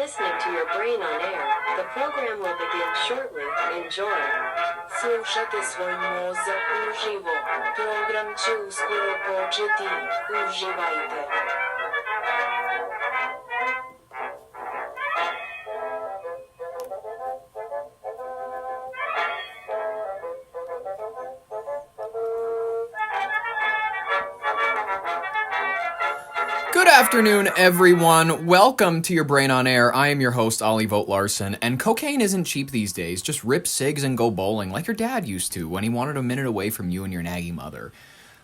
listening to your brain on air. The program will begin shortly. Enjoy. Slušate svoj mozak uživo. Program će uskoro početi. Uživajte. Good afternoon, everyone. Welcome to Your Brain on Air. I am your host, Ollie Vogt Larson, and cocaine isn't cheap these days. Just rip cigs and go bowling like your dad used to when he wanted a minute away from you and your naggy mother.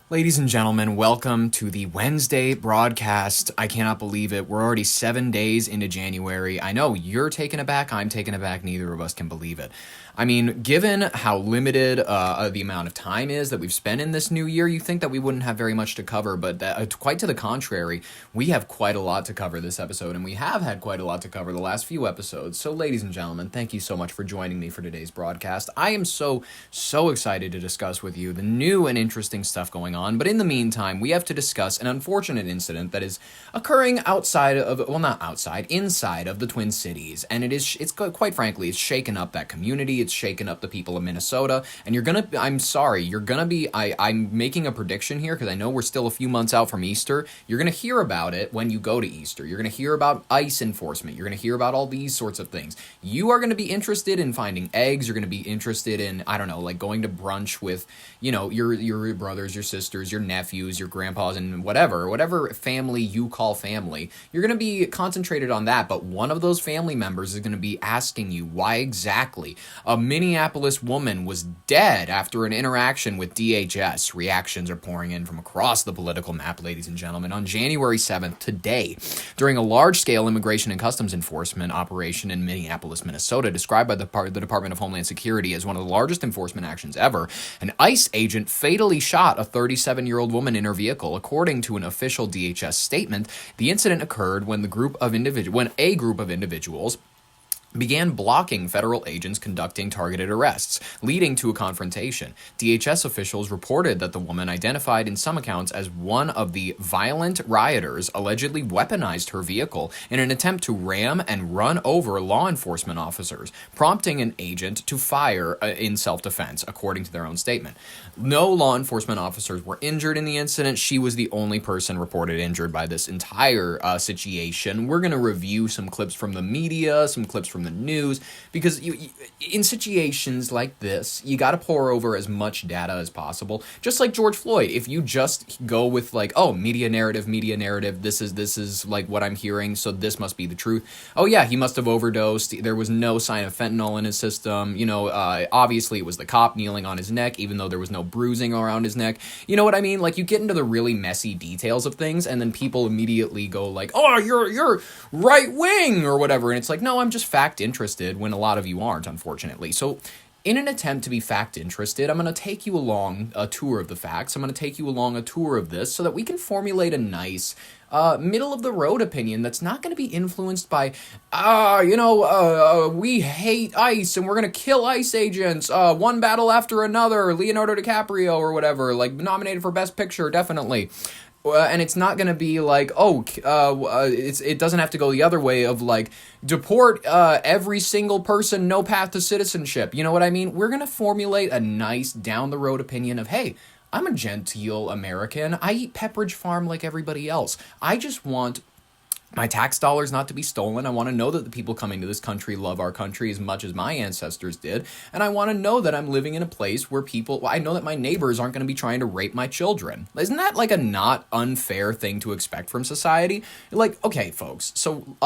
Ladies and gentlemen, welcome to the Wednesday broadcast. I cannot believe it. We're already 7 days into January. I know you're taken aback. I'm taken aback. Neither of us can believe it. I mean, given how limited the amount of time is that we've spent in this new year, you think that we wouldn't have very much to cover, but quite to the contrary, we have quite a lot to cover this episode, and we have had quite a lot to cover the last few episodes. So, ladies and gentlemen, thank you so much for joining me for today's broadcast. I am so excited to discuss with you the new and interesting stuff going on, but in the meantime, we have to discuss an unfortunate incident that is occurring inside of the Twin Cities, and it's quite frankly, it's shaken up that community. It's shaken up the people of Minnesota, and I'm making a prediction here because I know we're still a few months out from Easter. You're going to hear about it when you go to Easter. You're going to hear about ICE enforcement. You're going to hear about all these sorts of things. You are going to be interested in finding eggs. You're going to be interested in, I don't know, like going to brunch with, your brothers, your sisters, your nephews, your grandpas, and whatever family you call family. You're going to be concentrated on that, but one of those family members is going to be asking you why exactly a Minneapolis woman was dead after an interaction with DHS. Reactions are pouring in from across the political map, ladies and gentlemen. On January 7th, today, during a large-scale immigration and customs enforcement operation in Minneapolis, Minnesota, described by the Department of Homeland Security as one of the largest enforcement actions ever, an ICE agent fatally shot a 37-year-old woman in her vehicle. According to an official DHS statement, the incident occurred when a group of individuals began blocking federal agents conducting targeted arrests, leading to a confrontation. DHS officials reported that the woman, identified in some accounts as one of the violent rioters, allegedly weaponized her vehicle in an attempt to ram and run over law enforcement officers, prompting an agent to fire in self-defense, according to their own statement. No law enforcement officers were injured in the incident. She was the only person reported injured by this entire situation. We're going to review some clips from the media, some clips from the news, because in situations like this, you got to pour over as much data as possible. Just like George Floyd, if you just go with like, oh, media narrative, this is like what I'm hearing, so this must be the truth. Oh yeah, he must have overdosed. There was no sign of fentanyl in his system. Obviously it was the cop kneeling on his neck, even though there was no bruising around his neck. You know what I mean? Like, you get into the really messy details of things, and then people immediately go like, oh, you're right wing or whatever, and it's like, no, I'm just fact interested, when a lot of you aren't, unfortunately. So in an attempt to be fact interested, I'm going to take you along a tour of the facts. I'm going to take you along a tour of this so that we can formulate a nice middle of the road opinion that's not going to be influenced by, we hate ICE and we're going to kill ICE agents, one battle after another, Leonardo DiCaprio or whatever, like nominated for Best Picture, definitely. And it's not going to be like, it doesn't have to go the other way of like, deport every single person, no path to citizenship. You know what I mean? We're going to formulate a nice down-the-road opinion of, hey, I'm a genteel American. I eat Pepperidge Farm like everybody else. I just want my tax dollars not to be stolen. I want to know that the people coming to this country love our country as much as my ancestors did. And I want to know that I'm living in a place where I know that my neighbors aren't going to be trying to rape my children. Isn't that like a not unfair thing to expect from society? Like, okay, folks, so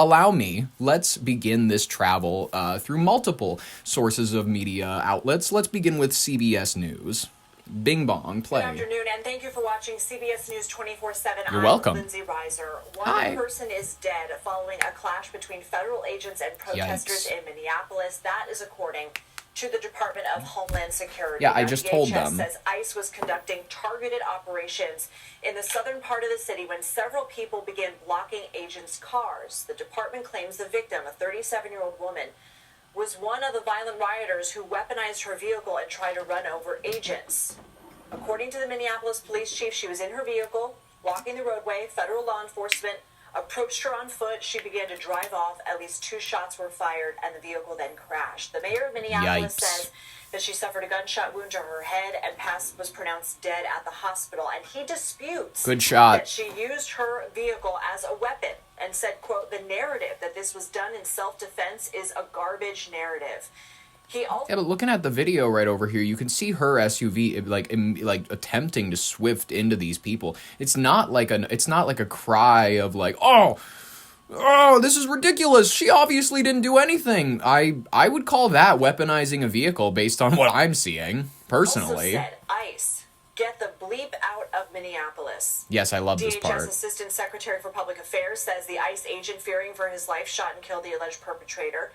let's begin this travel through multiple sources of media outlets. Let's begin with CBS News. Bing bong, play. Good afternoon, and thank you for watching CBS News 24/7. You're welcome. Lindsay Reiser. One person is dead following a clash between federal agents and protesters in Minneapolis. That is according to the Department of Homeland Security. Yeah, I just told them. DHS says ICE was conducting targeted operations in the southern part of the city when several people began blocking agents' cars. The department claims the victim, a 37-year-old woman, was one of the violent rioters who weaponized her vehicle and tried to run over agents. According to the Minneapolis police chief, she was in her vehicle, blocking the roadway. Federal law enforcement approached her on foot. She began to drive off. At least 2 shots were fired, and the vehicle then crashed. The mayor of Minneapolis says that she suffered a gunshot wound to her head and was pronounced dead at the hospital. And he disputes that she used her vehicle as a weapon and said, quote, the narrative that this was done in self-defense is a garbage narrative. Yeah, but looking at the video right over here, you can see her SUV like attempting to swift into these people. It's not like a cry of like, oh, this is ridiculous. She obviously didn't do anything. I would call that weaponizing a vehicle based on what I'm seeing personally. Also said, ICE, get the bleep out of Minneapolis. Yes, I love this part. DHS Assistant Secretary for Public Affairs says the ICE agent, fearing for his life, shot and killed the alleged perpetrator.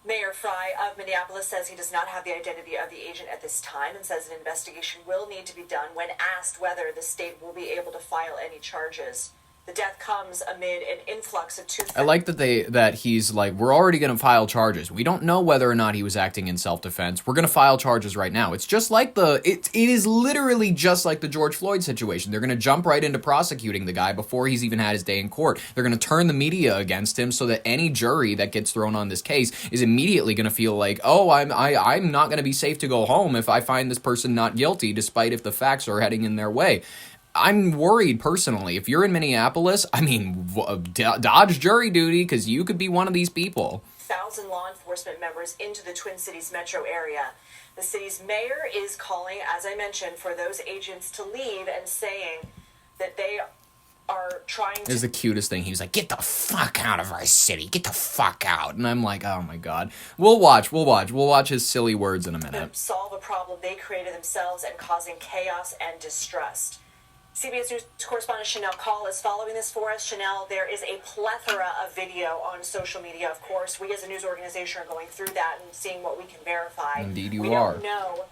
Mayor Fry of Minneapolis says he does not have the identity of the agent at this time and says an investigation will need to be done. When asked whether the state will be able to file any charges, the death comes amid an influx of I like that he's like, we're already going to file charges. We don't know whether or not he was acting in self-defense. We're going to file charges right now. It's just like it is literally just like the George Floyd situation. They're going to jump right into prosecuting the guy before he's even had his day in court. They're going to turn the media against him so that any jury that gets thrown on this case is immediately going to feel like, oh, I'm not going to be safe to go home if I find this person not guilty, despite if the facts are heading in their way. I'm worried personally. If you're in Minneapolis, I mean, dodge jury duty, because you could be one of these people. 1,000 law enforcement members into the Twin Cities metro area. The city's mayor is calling, as I mentioned, for those agents to leave and saying that they are trying to... This is the cutest thing. He was like, get the fuck out of our city. Get the fuck out. And I'm like, oh my God. We'll watch his silly words in a minute. ...solve a problem they created themselves and causing chaos and distrust. CBS News correspondent Chanel Call is following this for us. Chanel, there is a plethora of video on social media, of course. We as a news organization are going through that and seeing what we can verify. Indeed you we are. don't know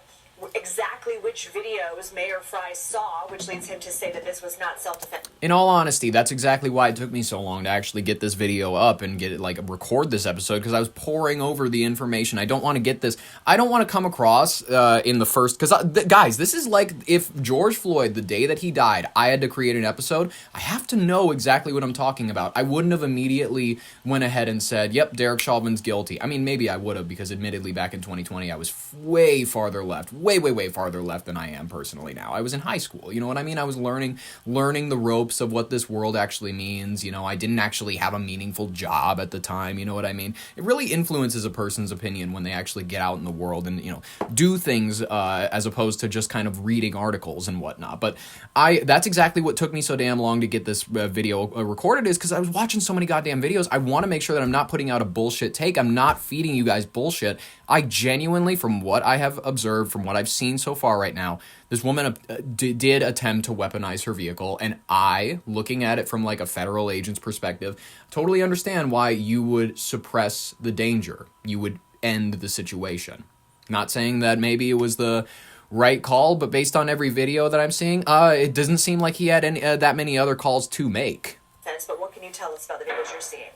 exactly which videos Mayor Fry saw, which leads him to say that this was not self-defense. In all honesty, that's exactly why it took me so long to actually get this video up and get it, like, record this episode, because I was poring over the information. I don't want to get this. I don't want to come across in the first, because, guys, this is like if George Floyd, the day that he died, I had to create an episode. I have to know exactly what I'm talking about. I wouldn't have immediately went ahead and said, yep, Derek Chauvin's guilty. I mean, maybe I would have, because admittedly, back in 2020, I was way farther left, way farther left than I am personally now. I was in high school, you know what I mean? I was learning the ropes of what this world actually means. You know, I didn't actually have a meaningful job at the time, you know what I mean? It really influences a person's opinion when they actually get out in the world and, you know, do things as opposed to just kind of reading articles and whatnot. But that's exactly what took me so damn long to get this video recorded, is because I was watching so many goddamn videos. I want to make sure that I'm not putting out a bullshit take. I'm not feeding you guys bullshit. I genuinely, from what I have observed, from what I've seen so far right now, this woman did attempt to weaponize her vehicle, and I, looking at it from like a federal agent's perspective, totally understand why you would suppress the danger. You would end the situation. Not saying that maybe it was the right call, but based on every video that I'm seeing, it doesn't seem like he had any that many other calls to make. But what can you tell us about the videos you're seeing?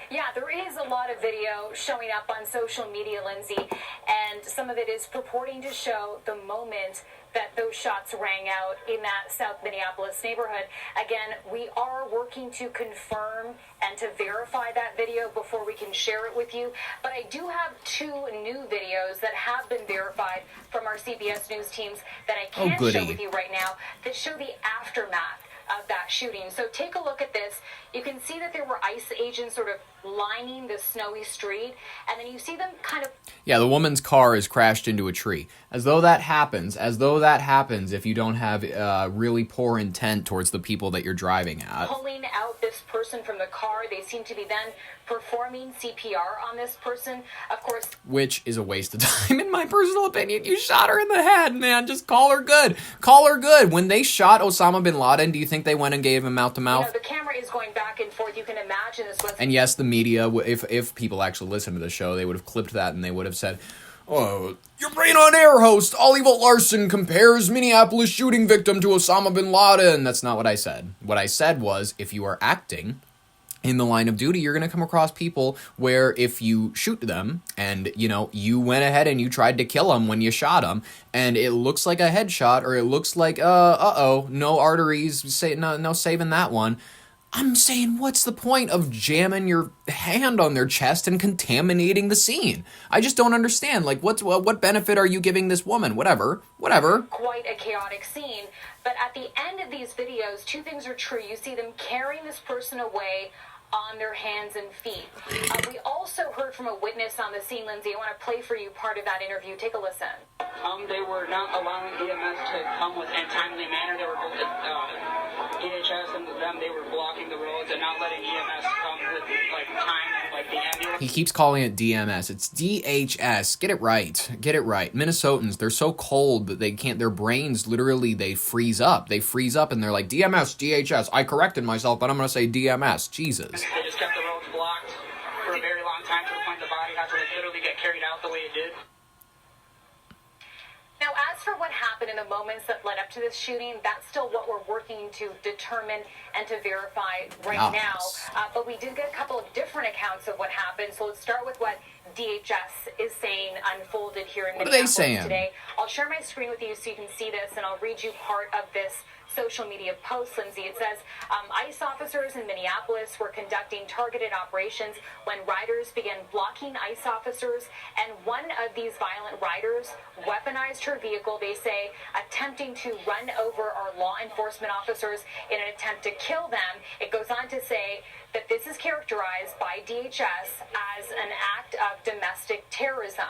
Yeah, there is a lot of video showing up on social media, Lindsay, and some of it is purporting to show the moment that those shots rang out in that South Minneapolis neighborhood. Again, we are working to confirm and to verify that video before we can share it with you, but I do have 2 new videos that have been verified from our CBS News teams that I can share with you right now that show the aftermath of that shooting. So take a look at this. You can see that there were ICE agents sort of lining the snowy street, and then you see them kind of... Yeah, the woman's car is crashed into a tree. As though that happens if you don't have really poor intent towards the people that you're driving at. Pulling out this person from the car. They seem to be then performing CPR on this person, of course. Which is a waste of time, in my personal opinion. You shot her in the head, man. Just call her good. Call her good. When they shot Osama bin Laden, do you think they went and gave him mouth-to-mouth? You know, the camera is going back and forth. You can imagine this was... And yes, the media, if people actually listen to the show, they would have clipped that and they would have said, oh, your brain on air host, Oliver Larson, compares Minneapolis shooting victim to Osama bin Laden. That's not what I said. What I said was, if you are acting in the line of duty, you're going to come across people where if you shoot them and, you know, you went ahead and you tried to kill them when you shot them and it looks like a headshot or it looks like, no arteries, no saving that one. I'm saying, what's the point of jamming your hand on their chest and contaminating the scene? I just don't understand. Like, what benefit are you giving this woman? Whatever. Quite a chaotic scene. But at the end of these videos, two things are true. You see them carrying this person away on their hands and feet. We also heard from a witness on the scene, Lindsay. I want to play for you part of that interview. Take a listen. They were not allowing EMS to come with in timely manner. They were DHS and them. They were blocking the roads and not letting EMS come with like time, like the ambulance. He keeps calling it DMS. It's DHS. Get it right. Minnesotans, they're so cold that they can't, their brains literally, they freeze up. And they're like, DMS, DHS. I corrected myself, but I'm going to say DMS. Jesus. They just kept the roads blocked for a very long time to the point the body had to literally get carried out the way it did. Now, as for what happened in the moments that led up to this shooting, that's still what we're working to determine and to verify right now. But we did get a couple of different accounts of what happened. So let's start with what DHS is saying unfolded here in Minneapolis today. I'll share my screen with you so you can see this, and I'll read you part of this social media post, Lindsay. It says, ICE officers in Minneapolis were conducting targeted operations when riders began blocking ICE officers, and one of these violent riders weaponized her vehicle, they say, attempting to run over our law enforcement officers in an attempt to kill them. It goes on to say that this is characterized by DHS as an act of domestic terrorism.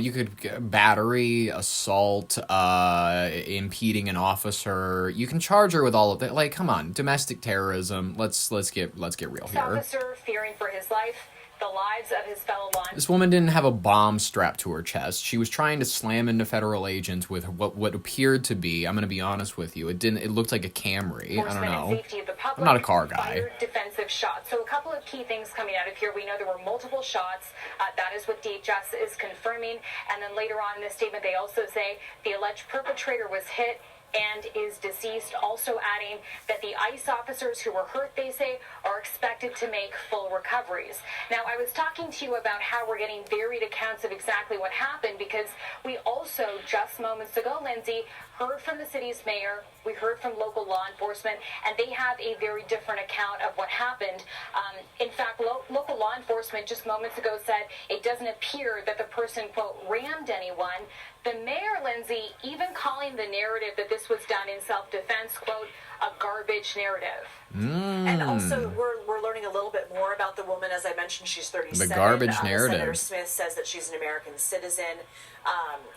You could battery, assault, impeding an officer. You can charge her with all of that. Like, come on, domestic terrorism. Let's get real here. Officer fearing for his life, the lives of his fellow law. This woman didn't have a bomb strapped to her chest. She was trying to slam into federal agents with what appeared to be, I'm going to be honest with you, it looked like a Camry. I don't know. I'm not a car guy. Defensive shots. So a couple of key things coming out of here. We know there were multiple shots. That is what DHS is confirming. And then later on in this statement, they also say the alleged perpetrator was hit and is deceased, also adding that the ICE officers who were hurt, they say, are expected to make full recoveries. Now, I was talking to you about how we're getting varied accounts of exactly what happened, because we also, just moments ago, Lindsay, heard from the city's mayor, we heard from local law enforcement, and they have a very different account of what happened. In fact, local law enforcement just moments ago said it doesn't appear that the person, quote, rammed anyone. The mayor, Lindsay, even calling the narrative that this was done in self-defense, quote, a garbage narrative. And also, we're learning a little bit more about the woman. As I mentioned, she's 37. The garbage narrative. Senator Smith says that she's an American citizen.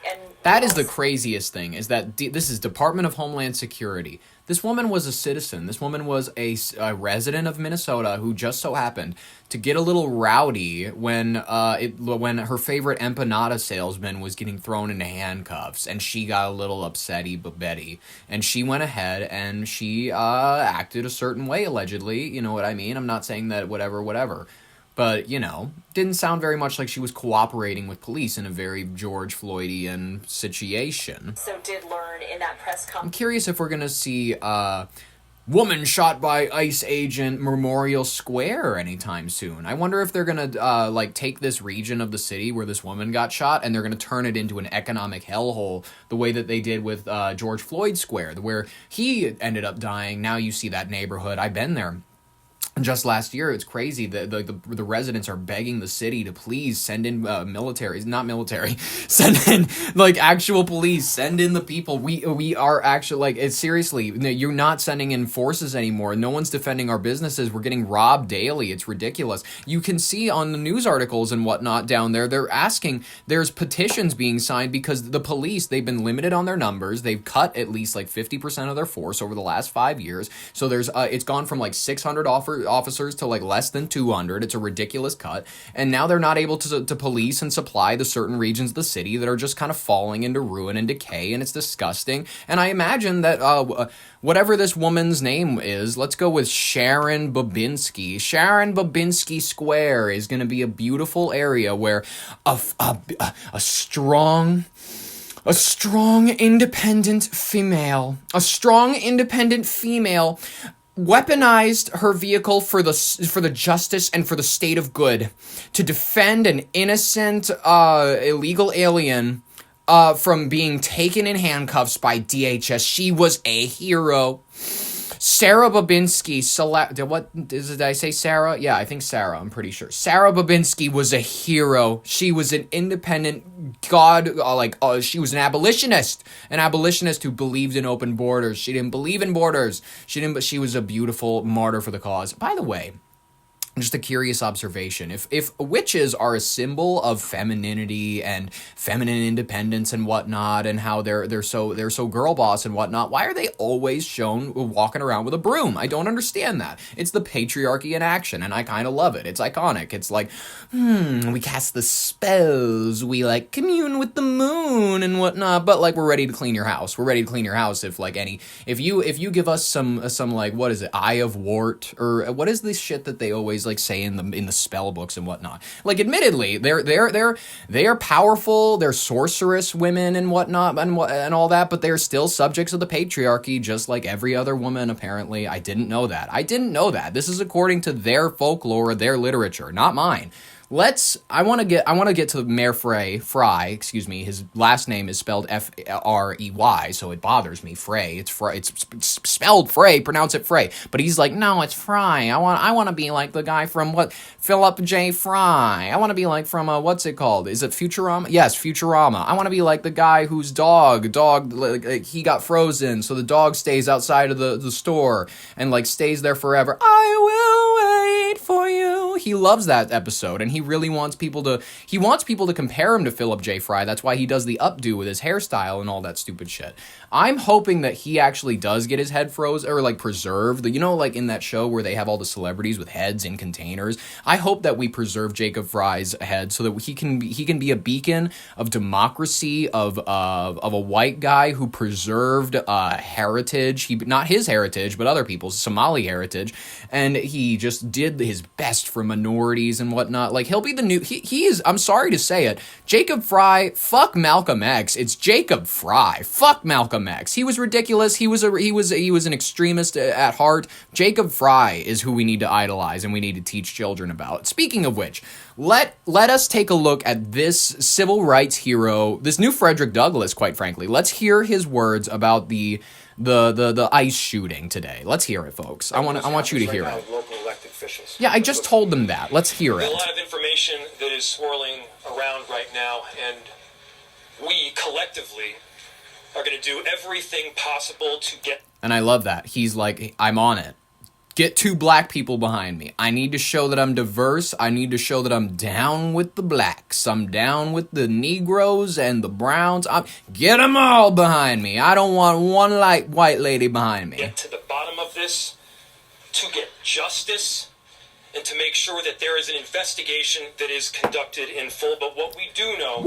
And that is the craziest thing, is that this is Department of Homeland Security. This woman was a citizen. This woman was a resident of Minnesota who just so happened to get a little rowdy when her favorite empanada salesman was getting thrown into handcuffs, and she got a little upsetty, and she went ahead and she acted a certain way, allegedly. You know what I mean? I'm not saying that whatever. But, didn't sound very much like she was cooperating with police in a very George Floydian situation. So did learn in that press conference. I'm curious if we're going to see woman shot by ICE agent Memorial Square anytime soon. I wonder if they're going to take this region of the city where this woman got shot, and they're going to turn it into an economic hellhole the way that they did with George Floyd Square, where he ended up dying. Now you see that neighborhood. I've been there. Just last year, it's crazy. The residents are begging the city to please send in send in actual police, send in the people. We are actually it's seriously, you're not sending in forces anymore. No one's defending our businesses. We're getting robbed daily. It's ridiculous. You can see on the news articles and whatnot down there, there's petitions being signed because the police, they've been limited on their numbers. They've cut at least 50% of their force over the last 5 years. So it's gone from 600 officers to less than 200. It's a ridiculous cut, and now they're not able to police and supply the certain regions of the city that are just kind of falling into ruin and decay, and it's disgusting. And I imagine that whatever this woman's name is, let's go with Sharon Babinski. Sharon Babinski Square is going to be a beautiful area where a strong independent female weaponized her vehicle for the justice and for the state of good to defend an innocent illegal alien from being taken in handcuffs by DHS. She was a hero. Sarah Babinski, did I say Sarah? Yeah, I think Sarah, I'm pretty sure. Sarah Babinski was a hero. She was an independent she was an abolitionist who believed in open borders. She didn't believe in borders. But she was a beautiful martyr for the cause. By the way, just a curious observation. If witches are a symbol of femininity and feminine independence and whatnot, and how they're so girl boss and whatnot, why are they always shown walking around with a broom? I don't understand that. It's the patriarchy in action, and I kind of love it. It's iconic. It's like, we cast the spells, we like commune with the moon and whatnot, but like we're ready to clean your house. We're ready to clean your house if you give us some like, what is it, Eye of Wart, or what is this shit that they always like say in the spell books and whatnot. Like, admittedly, they are powerful, they're sorceress women and whatnot and all that, but they're still subjects of the patriarchy, just like every other woman. Apparently, I didn't know that. This is according to their folklore, their literature, not mine. I want to get to Mayor Fry, excuse me. His last name is spelled Frey, so it bothers me. Frey. It's spelled Frey, pronounce it Frey. But he's like, no, it's Fry. I want to be like the guy from Philip J. Fry. I want to be like from what's it called? Is it Futurama? Yes, Futurama. I want to be like the guy whose dog he got frozen, so the dog stays outside of the store and like stays there forever. I will wait for you. He loves that episode, and he really wants people to compare him to Philip J. Fry. That's why he does the updo with his hairstyle and all that stupid shit. I'm hoping that he actually does get his head froze or like preserved. Like in that show where they have all the celebrities with heads in containers. I hope that we preserve Jacob Fry's head so that he can be a beacon of democracy, of a white guy who preserved heritage. Not his heritage, but other people's Somali heritage, and he just did his best for minorities and whatnot. Like, he'll be the new. He is. I'm sorry to say it, Jacob Fry. Fuck Malcolm X. It's Jacob Fry. Fuck Malcolm X. He was ridiculous. He was an extremist at heart. Jacob Fry is who we need to idolize and we need to teach children about. Speaking of which, let us take a look at this civil rights hero, this new Frederick Douglass. Quite frankly, let's hear his words about the ICE shooting today. Let's hear it, folks. I want you to hear it. Local elected officials. Yeah, I just told them that. Let's hear it. There's a lot of information that is swirling around right now, and we collectively are going to do everything possible to get. And I love that. He's like, I'm on it. Get 2 black people behind me. I need to show that I'm diverse. I need to show that I'm down with the blacks. I'm down with the Negroes and the Browns. Get them all behind me. I don't want one white lady behind me. Get to the bottom of this, to get justice, and to make sure that there is an investigation that is conducted in full. But what we do know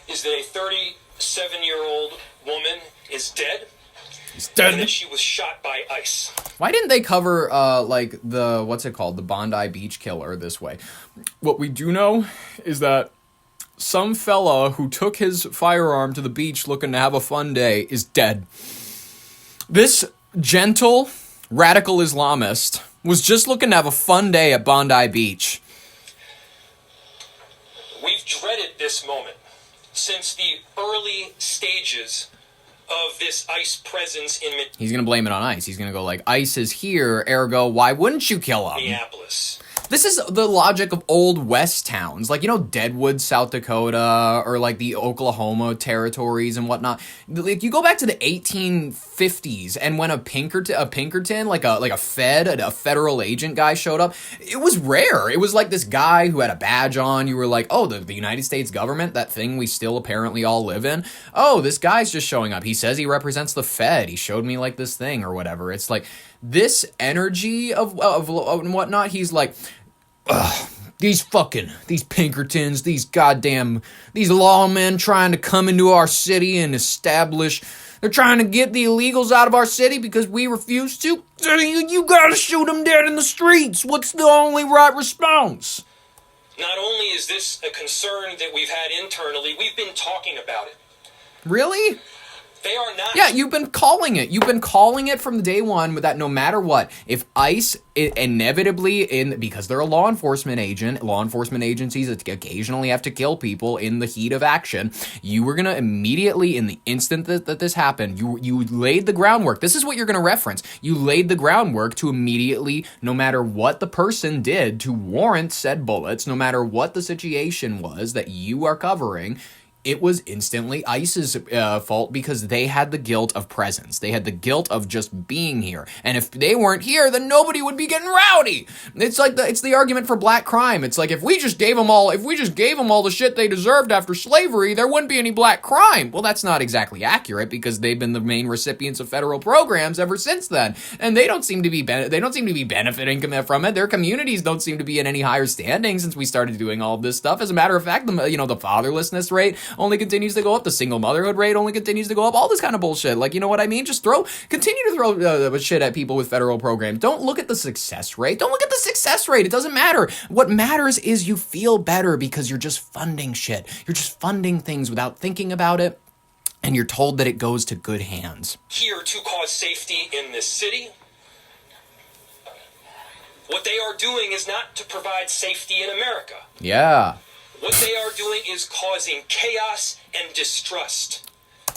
is that a 37-year-old woman is dead. And that she was shot by ICE. Why didn't they cover, the Bondi Beach killer this way? What we do know is that some fella who took his firearm to the beach looking to have a fun day is dead. This gentle, radical Islamist was just looking to have a fun day at Bondi Beach. We've dreaded this moment since the early stages of this ICE presence in He's going to blame it on ICE. He's going to go like, ICE is here, ergo, why wouldn't you kill him? Minneapolis. This is the logic of old West towns, like, Deadwood, South Dakota, or like the Oklahoma territories and whatnot. Like, you go back to the 1850s, and when a Pinkerton, like a federal agent guy showed up, it was rare. It was like this guy who had a badge on. You were like, oh, the United States government, that thing we still apparently all live in. Oh, this guy's just showing up. He says he represents the Fed. He showed me like this thing or whatever. It's like this energy of whatnot. He's like, ugh, these Pinkertons, these lawmen trying to come into our city and establish, they're trying to get the illegals out of our city because we refuse to. You gotta shoot them dead in the streets. What's the only right response? Not only is this a concern that we've had internally, we've been talking about it. Really? They are not. Yeah, you've been calling it. You've been calling it from day one that no matter what, if ICE inevitably, because they're a law enforcement agent, law enforcement agencies that occasionally have to kill people in the heat of action, you were going to immediately, in the instant that this happened, you laid the groundwork. This is what you're going to reference. You laid the groundwork to immediately, no matter what the person did to warrant said bullets, no matter what the situation was that you are covering, it was instantly ICE's fault because they had the guilt of presence. They had the guilt of just being here. And if they weren't here, then nobody would be getting rowdy. It's like it's the argument for black crime. It's like if we just gave them all the shit they deserved after slavery, there wouldn't be any black crime. Well, that's not exactly accurate because they've been the main recipients of federal programs ever since then, and they don't seem to be benefiting from it. Their communities don't seem to be in any higher standing since we started doing all of this stuff. As a matter of fact, the fatherlessness rate only continues to go up. The single motherhood rate only continues to go up. All this kind of bullshit. Like, you know what I mean? Just continue to throw shit at people with federal programs. Don't look at the success rate. Don't look at the success rate. It doesn't matter. What matters is you feel better because you're just funding shit. You're just funding things without thinking about it. And you're told that it goes to good hands. Here to cause safety in this city. What they are doing is not to provide safety in America. Yeah. What they are doing is causing chaos and distrust.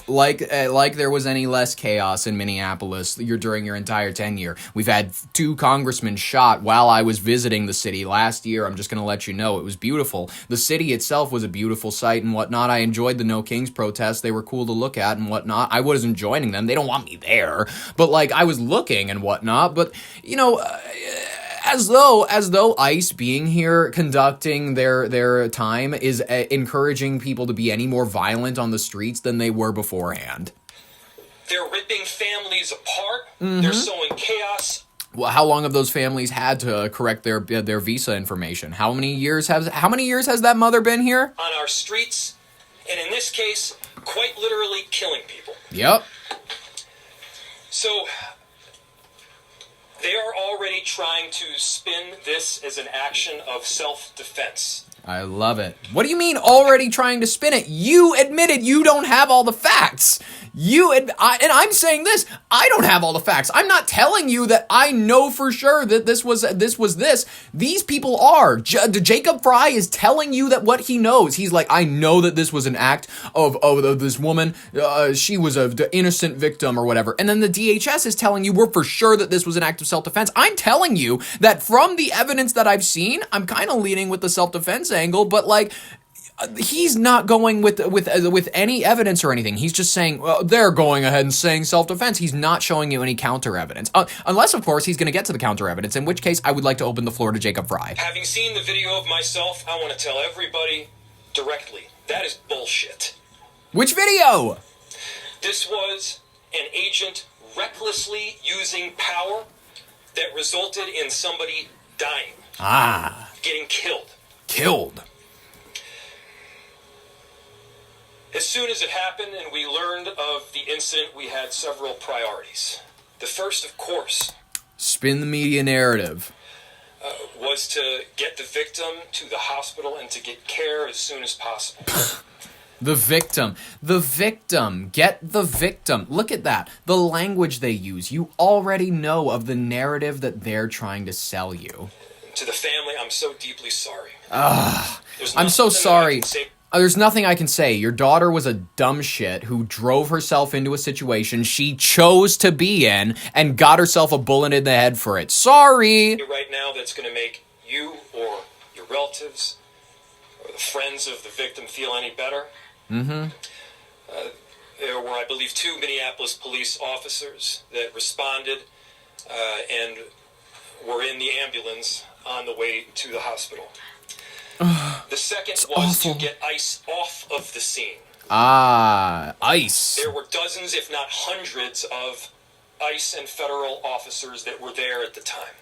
Like there was any less chaos in Minneapolis during your entire tenure. We've had 2 congressmen shot while I was visiting the city last year. I'm just going to let you know. It was beautiful. The city itself was a beautiful sight and whatnot. I enjoyed the No Kings protests. They were cool to look at and whatnot. I wasn't joining them. They don't want me there. But, I was looking and whatnot. But, as though ICE being here conducting their time is encouraging people to be any more violent on the streets than they were beforehand. They're ripping families apart. Mm-hmm. They're sowing chaos. Well, how long have those families had to correct their visa information? How many years has that mother been here? On our streets, and in this case, quite literally killing people. Yep. So they are already trying to spin this as an action of self-defense. I love it. What do you mean already trying to spin it? You admitted you don't have all the facts. And I'm saying this. I don't have all the facts. I'm not telling you that I know for sure that this was this. These people are. Jacob Fry is telling you that what he knows. He's like, I know that this was an act of this woman. She was an innocent victim or whatever. And then the DHS is telling you we're for sure that this was an act of self-defense. I'm telling you that from the evidence that I've seen, I'm kind of leaning with the self-defense angle, but he's not going with any evidence or anything. He's just saying, well, they're going ahead and saying self-defense. He's not showing you any counter evidence. Unless, of course, he's going to get to the counter evidence, in which case I would like to open the floor to Jacob Fry. Having seen the video of myself, I want to tell everybody directly, that is bullshit. Which video? This was an agent recklessly using power that resulted in somebody dying. Getting killed. As soon as it happened and we learned of the incident, we had several priorities. The first, of course, spin the media narrative, was to get the victim to the hospital and to get care as soon as possible. The victim. Get the victim. Look at that. The language they use. You already know of the narrative that they're trying to sell you. To the family, I'm so deeply sorry. I'm so sorry. There's nothing I can say. Your daughter was a dumb shit who drove herself into a situation she chose to be in and got herself a bullet in the head for it. Sorry. Right now, that's going to make you or your relatives or the friends of the victim feel any better. Mm-hmm. There were, I believe, 2 Minneapolis police officers that responded and were in the ambulance on the way to the hospital. The second was to get ICE off of the scene. ICE. There were dozens, if not hundreds, of ICE and federal officers that were there at the time.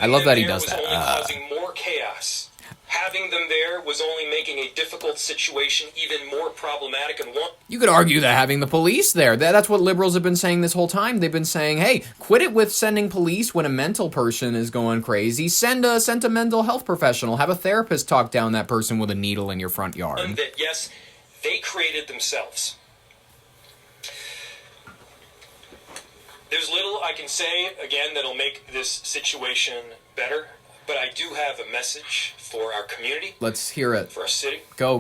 I love that he does that. Only causing more chaos. Having them there was only making a difficult situation even more problematic. And you could argue that having the police there, that's what liberals have been saying this whole time. They've been saying, hey, quit it with sending police when a mental person is going crazy. Send a mental health professional. Have a therapist talk down that person with a needle in your front yard. That, yes, they created themselves. There's little I can say, again, that'll make this situation better, but I do have a message for our community. Let's hear it. For our city. Go.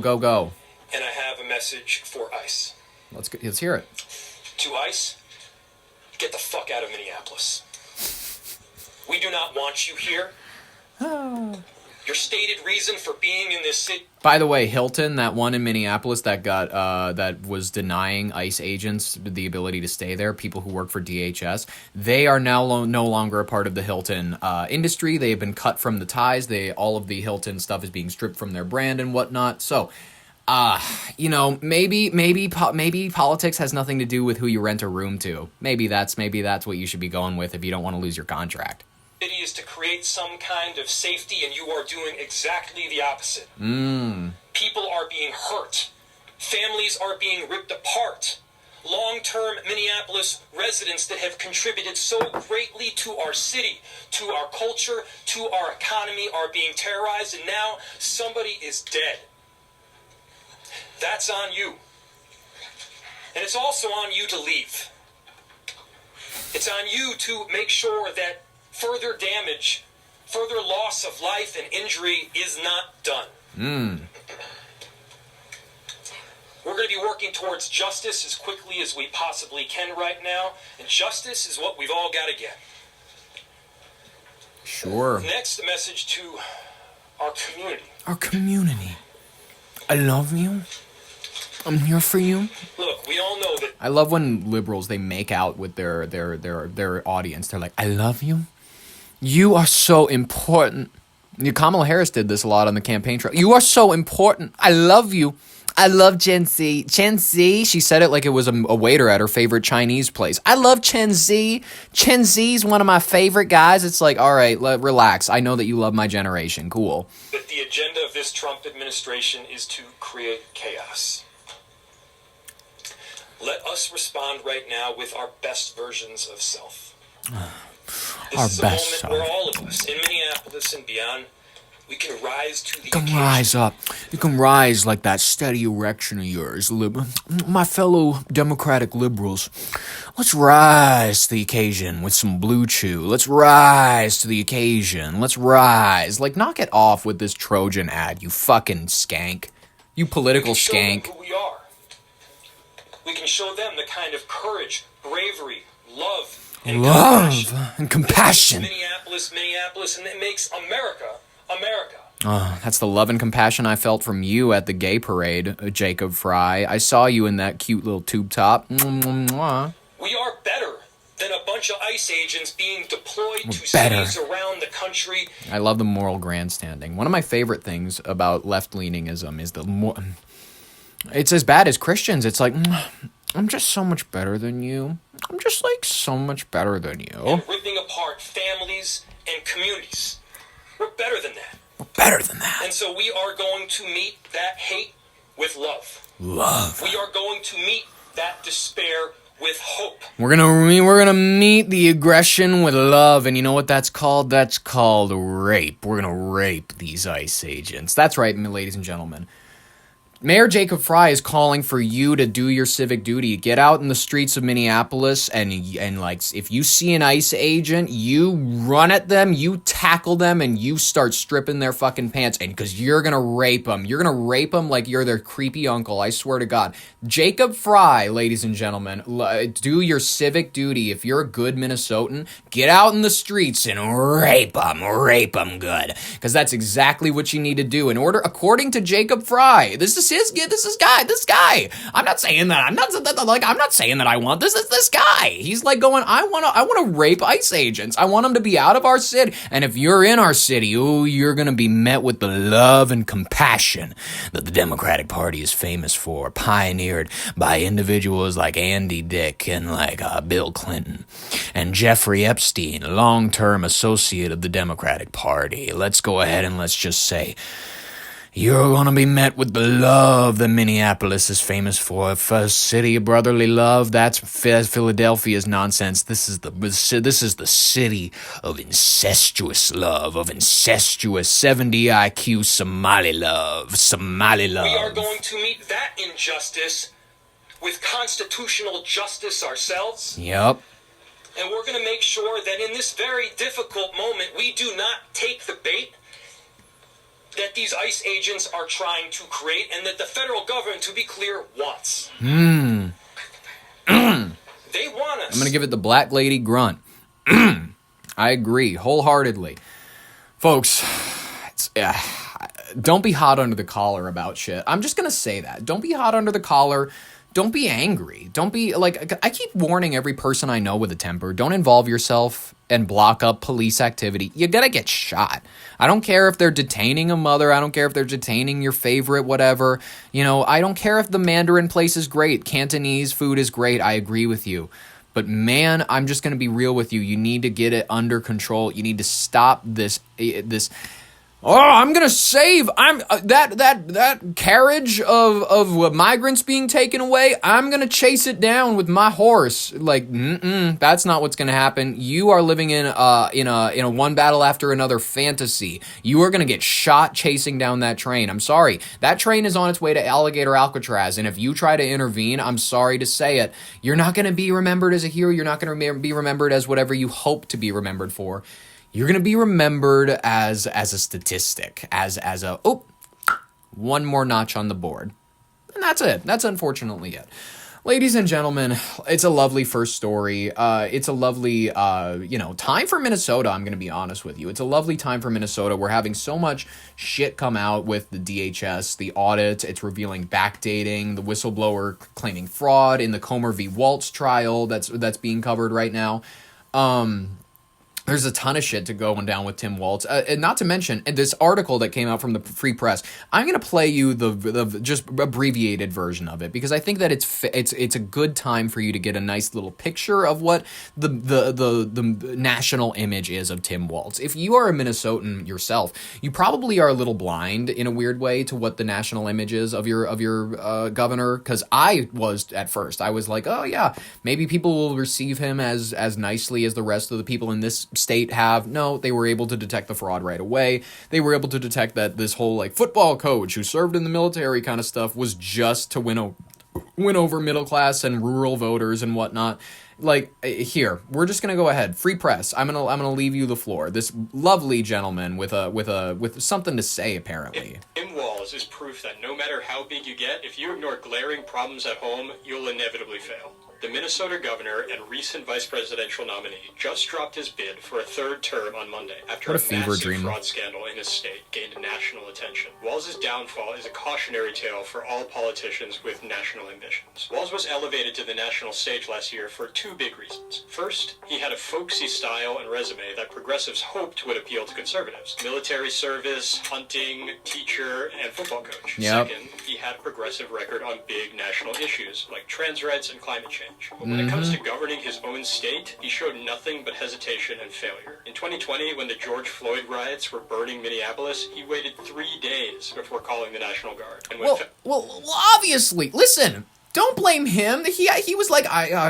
And I have a message for ICE. Let's hear it. To ICE, get the fuck out of Minneapolis. We do not want you here. Your stated reason for being in this city. By the way, Hilton, that one in Minneapolis that got that was denying ICE agents the ability to stay there, people who work for DHS, they are now no longer a part of the Hilton industry. They have been cut from the ties. All of the Hilton stuff is being stripped from their brand and whatnot. So, maybe politics has nothing to do with who you rent a room to. Maybe that's what you should be going with if you don't want to lose your contract. City is to create some kind of safety, and you are doing exactly the opposite. People are being hurt. Families are being ripped apart. Long-term Minneapolis residents that have contributed so greatly to our city, to our culture, to our economy are being terrorized, and now somebody is dead. That's on you. And it's also on you to leave. It's on you to make sure that further damage, further loss of life and injury is not done. We're going to be working towards justice as quickly as we possibly can right now, and justice is what we've all got to get. Sure. Next, a message to our community. Our community. I love you. I'm here for you. Look, we all know that. I love when liberals, they make out with their audience. They're like, I love you. You are so important. Kamala Harris did this a lot on the campaign trail. You are so important. I love you. I love Chen Z. Chen Z, she said it like it was a waiter at her favorite Chinese place. I love Chen Z. Chen Z's one of my favorite guys. It's like, all right, relax. I know that you love my generation. Cool. That the agenda of this Trump administration is to create chaos. Let us respond right now with our best versions of self. This is a moment where all of us in Minneapolis and beyond, we can rise to the occasion. You can rise up. You can rise like that steady erection of yours, my fellow Democratic liberals. Let's rise to the occasion with some Blue Chew. Let's rise to the occasion. Let's rise. Like, knock it off with this Trojan ad, you fucking skank. You political skank. Who we are. We can show them the kind of courage, bravery, love, and compassion. Minneapolis, and it makes America. That's the love and compassion I felt from you at the gay parade, Jacob Fry. I saw you in that cute little tube top. We are better than a bunch of ICE agents being deployed to cities around the country. I love the moral grandstanding. One of my favorite things about left-leaningism is it's as bad as Christians. It's like, I'm just so much better than you. I'm just like so much better than you. And ripping apart families and communities. We're better than that. We're better than that. And so we are going to meet that hate with love. Love. We are going to meet that despair with hope. We're gonna meet the aggression with love, and you know what that's called? That's called rape. We're gonna rape these ICE agents. That's right, ladies and gentlemen. Mayor Jacob Fry is calling for you to do your civic duty. Get out in the streets of Minneapolis and like, if you see an ICE agent, you run at them, you tackle them, and you start stripping their fucking pants. And because you're going to rape them. You're going to rape them like you're their creepy uncle. I swear to God. Jacob Fry, ladies and gentlemen, do your civic duty. If you're a good Minnesotan, get out in the streets and rape them good. Because that's exactly what you need to do. According to Jacob Fry, this guy. I'm not saying that I want this. It's this guy. He's like going, I want to rape ICE agents. I want them to be out of our city. And if you're in our city, you're going to be met with the love and compassion that the Democratic Party is famous for, pioneered by individuals like Andy Dick and like Bill Clinton and Jeffrey Epstein, long-term associate of the Democratic Party. Let's go ahead and let's just say, You're gonna be met with the love that Minneapolis is famous for. First city of brotherly love. That's Philadelphia's nonsense. This is the city of incestuous love, of incestuous 70 IQ Somali love. Somali love. We are going to meet that injustice with constitutional justice ourselves. Yep. And we're going to make sure that in this very difficult moment, we do not take the bait that these ICE agents are trying to create and that the federal government, to be clear, wants. They want us. I'm going to give it the black lady grunt. I agree wholeheartedly. Folks, don't be hot under the collar about shit. I'm just going to say that. Don't be hot under the collar. Don't be angry. Don't be, like, I keep warning every person I know with a temper, don't involve yourself and block up police activity. You're gonna get shot. I don't care if they're detaining a mother. I don't care if they're detaining your favorite whatever. You know, I don't care if the Mandarin place is great. Cantonese food is great. I agree with you. But man, I'm just gonna be real with you. You need to get it under control. You need to stop this oh, I'm gonna save. That carriage of migrants being taken away. I'm gonna chase it down with my horse. Like, that's not what's gonna happen. You are living in a one battle after another fantasy. You are gonna get shot chasing down that train. I'm sorry. That train is on its way to Alligator Alcatraz, and if you try to intervene, I'm sorry to say it, you're not gonna be remembered as a hero. You're not gonna be remembered as whatever you hope to be remembered for. You're going to be remembered as a statistic, as one more notch on the board. And that's it. That's unfortunately it. Ladies and gentlemen, it's a lovely first story. It's a lovely, time for Minnesota, I'm going to be honest with you. It's a lovely time for Minnesota. We're having so much shit come out with the DHS, the audit. It's revealing backdating, the whistleblower claiming fraud in the Comer v. Waltz trial that's being covered right now. There's a ton of shit to going down with Tim Waltz, and not to mention this article that came out from the Free Press. I'm gonna play you the just abbreviated version of it because I think that it's a good time for you to get a nice little picture of what the national image is of Tim Waltz. If you are a Minnesotan yourself, you probably are a little blind in a weird way to what the national image is of your governor. Because I was at first, I was like, oh yeah, maybe people will receive him as nicely as the rest of the people in this state have. No, they were able to detect the fraud right away. They were able to detect that this whole like football coach who served in the military kind of stuff was just to win over middle class and rural voters and whatnot. Like, here, we're just gonna go ahead. Free Press. I'm gonna leave you the floor. This lovely gentleman with something to say apparently. Tim Walz is proof that no matter how big you get, if you ignore glaring problems at home, you'll inevitably fail. The Minnesota governor and recent vice presidential nominee just dropped his bid for a third term on Monday after a massive fraud scandal in his state gained national attention. Walz's downfall is a cautionary tale for all politicians with national ambitions. Walz was elevated to the national stage last year for two big reasons. First, he had a folksy style and resume that progressives hoped would appeal to conservatives. Military service, hunting, teacher, and football coach. Yep. Second, he had a progressive record on big national issues like trans rights and climate change. But when it comes to governing his own state, he showed nothing but hesitation and failure. In 2020, when the George Floyd riots were burning Minneapolis, he waited 3 days before calling the National Guard. And Well, obviously, listen, don't blame him. He was like,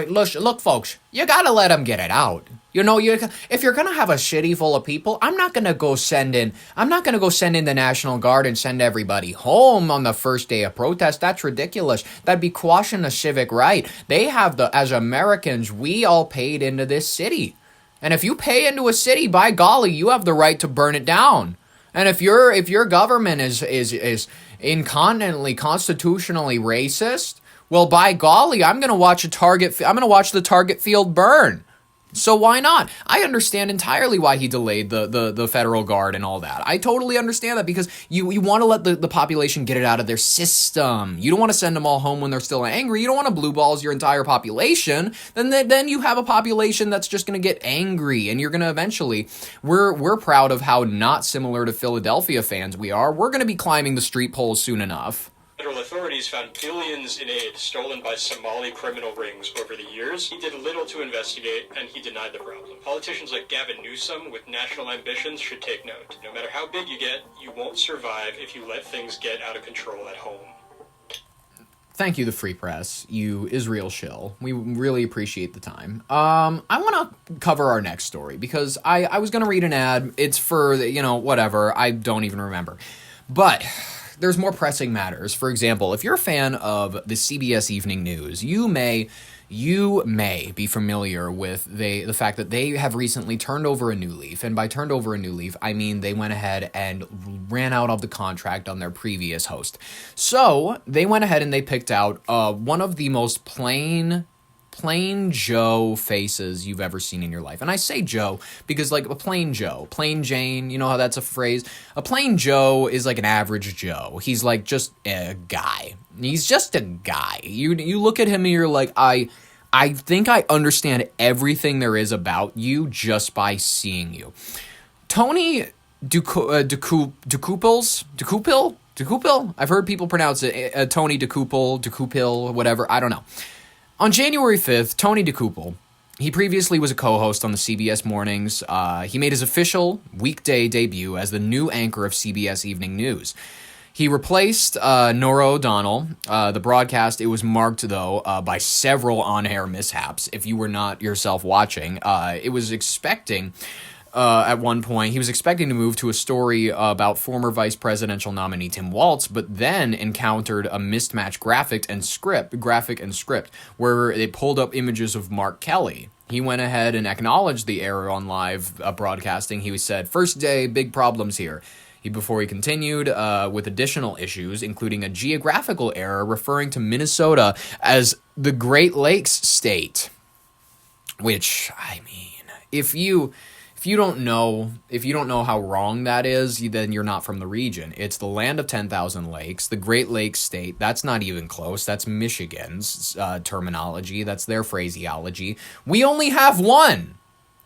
look, folks, you gotta let him get it out. You know, if you're gonna have a city full of people, I'm not gonna go send in the National Guard and send everybody home on the first day of protest. That's ridiculous. That'd be quashing the civic right. As Americans, we all paid into this city. And if you pay into a city, by golly, you have the right to burn it down. And if your government is incontinently constitutionally racist, well, by golly, I'm gonna watch the Target field burn. So why not? I understand entirely why he delayed the federal guard and all that. I totally understand that because you want to let the population get it out of their system. You don't want to send them all home when they're still angry. You don't want to blue balls your entire population. Then you have a population that's just going to get angry, and you're going to eventually. We're proud of how not similar to Philadelphia fans we are. We're going to be climbing the street poles soon enough. Federal authorities found billions in aid stolen by Somali criminal rings over the years. He did little to investigate, and he denied the problem. Politicians like Gavin Newsom with national ambitions should take note. No matter how big you get, you won't survive if you let things get out of control at home. Thank you, the Free Press, you Israel shill. We really appreciate the time. I want to cover our next story because I was going to read an ad. It's for, whatever. I don't even remember. But there's more pressing matters. For example, if you're a fan of the CBS Evening News, you may be familiar with the fact that they have recently turned over a new leaf. And by turned over a new leaf, I mean they went ahead and ran out of the contract on their previous host. So they went ahead and they picked out one of the most plain Joe faces you've ever seen in your life. And I say Joe because, like, a plain Joe, plain Jane, you know how that's a phrase? A plain Joe is like an average Joe. He's like just a guy. He's just a guy. You look at him and you're like, I think I understand everything there is about you just by seeing you. Tony Dokoupil? I've heard people pronounce it Tony Dokoupil, whatever. I don't know. On January 5th, Tony Dokoupil, he previously was a co-host on the CBS Mornings. He made his official weekday debut as the new anchor of CBS Evening News. He replaced Norah O'Donnell. The broadcast, it was marked, though, by several on-air mishaps. If you were not yourself watching, it was expecting... at one point, he was expecting to move to a story about former vice presidential nominee Tim Walz, but then encountered a mismatched graphic and script, where they pulled up images of Mark Kelly. He went ahead and acknowledged the error on live broadcasting. He said, "First day, big problems here." Before he continued with additional issues, including a geographical error referring to Minnesota as the Great Lakes state. Which, I mean, if you don't know how wrong that is, then you're not from the region. It's the land of 10,000 lakes, the Great Lakes state. That's not even close. That's Michigan's terminology. That's their phraseology. We only have one.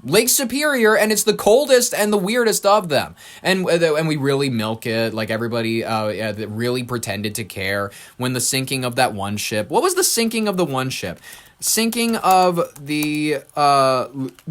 Lake Superior, and it's the coldest and the weirdest of them. And we really milk it, like everybody that really pretended to care when the sinking of that one ship. What was the sinking of the one ship? Sinking of the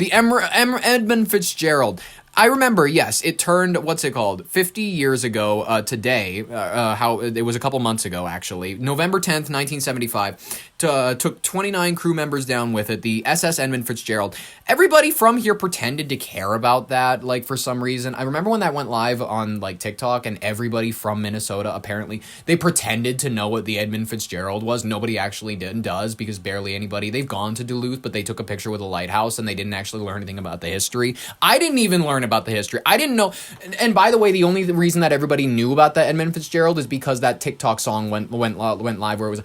Edmund Fitzgerald. I remember, yes, it turned, 50 years ago today, how it was a couple months ago, actually. November 10th, 1975, took 29 crew members down with it, the SS Edmund Fitzgerald. Everybody from here pretended to care about that, like, for some reason. I remember when that went live on, like, TikTok, and everybody from Minnesota, apparently, they pretended to know what the Edmund Fitzgerald was. Nobody actually does, because barely anybody. They've gone to Duluth, but they took a picture with a lighthouse, and they didn't actually learn anything about the history. I didn't even learn about the history. I didn't know. And by the way, the only reason that everybody knew about that Edmund Fitzgerald is because that TikTok song went live where it was,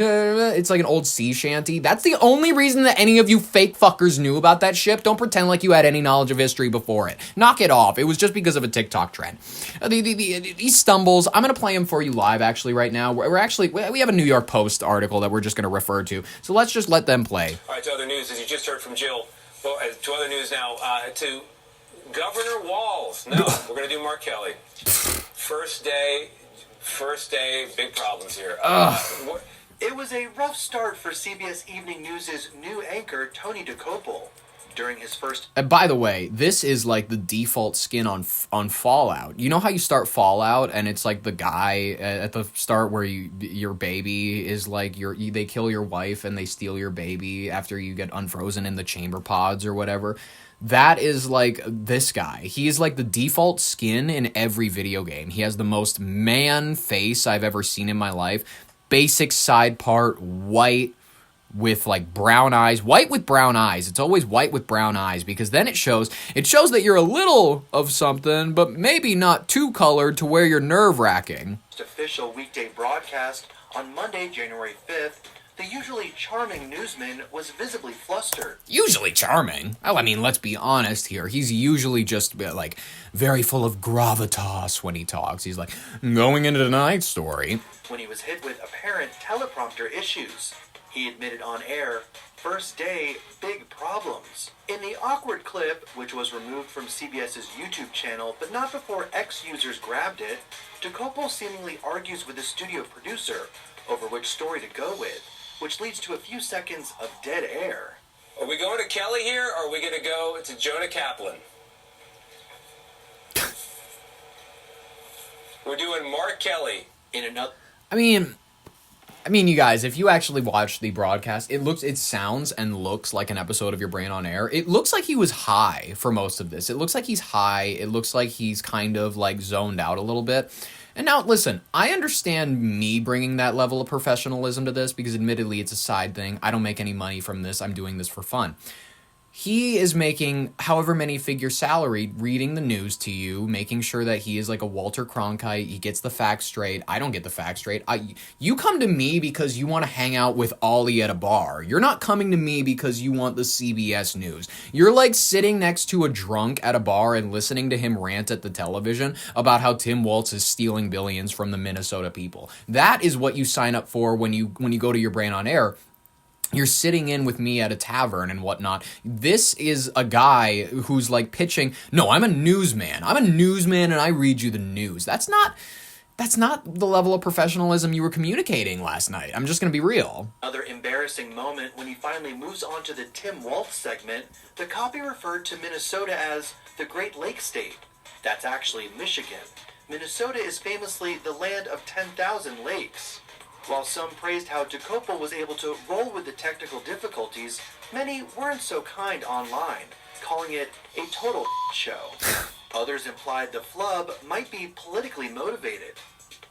it's like an old sea shanty. That's the only reason that any of you fake fuckers knew about that ship. Don't pretend like you had any knowledge of history before it. Knock it off. It was just because of a TikTok trend. These stumbles, I'm going to play them for you live actually right now. We have a New York Post article that we're just going to refer to. So let's just let them play. All right, to other news, as you just heard from Jill, to other news now, to Governor Walz. No, we're going to do Mark Kelly. First day, big problems here. It was a rough start for CBS Evening News' new anchor, Tony Dokoupil, during his first... And by the way, this is like the default skin on Fallout. You know how you start Fallout and it's like the guy at the start where your baby is like they kill your wife and they steal your baby after you get unfrozen in the chamber pods or whatever. That is like this guy. He is like the default skin in every video game. He has the most man face I've ever seen in my life. Basic side part, white with like brown eyes. White with brown eyes. It's always white with brown eyes because then it shows that you're a little of something, but maybe not too colored to where you're nerve-wracking. Official weekday broadcast on Monday, January 5th. The usually charming newsman was visibly flustered. Usually charming? Oh, I mean, let's be honest here. He's usually just, like, very full of gravitas when he talks. He's like, going into tonight's story. When he was hit with apparent teleprompter issues, he admitted on air, first day, big problems. grounds. In the awkward clip, which was removed from CBS's YouTube channel, but not before ex-users grabbed it, Dokoupil seemingly argues with the studio producer over which story to go with, which leads to a few seconds of dead air. Are we going to Kelly here, or are we going to go to Jonah Kaplan? We're doing Mark Kelly. In another... I mean, you guys, if you actually watch the broadcast, it sounds and looks like an episode of Your Brain on Air. It looks like he was high for most of this. It looks like he's high. It looks like he's kind of like zoned out a little bit. And now, listen, I understand me bringing that level of professionalism to this because admittedly it's a side thing. I don't make any money from this. I'm doing this for fun. He is making however many figure salary reading the news to you, making sure that he is like a Walter Cronkite. He gets the facts straight. I don't get the facts straight. You come to me because you want to hang out with Ollie at a bar. You're not coming to me because you want the CBS news. You're like sitting next to a drunk at a bar and listening to him rant at the television about how Tim Walz is stealing billions from the Minnesota people. That is what you sign up for when you go to Your Brain on Air. You're sitting in with me at a tavern and whatnot. This is a guy who's like pitching, no, I'm a newsman. I'm a newsman and I read you the news. That's not the level of professionalism you were communicating last night. I'm just going to be real. Another embarrassing moment when he finally moves on to the Tim Walz segment, the copy referred to Minnesota as the Great Lake State. That's actually Michigan. Minnesota is famously the land of 10,000 lakes. While some praised how Dokoupil was able to roll with the technical difficulties, many weren't so kind online, calling it a total show. Others implied the flub might be politically motivated.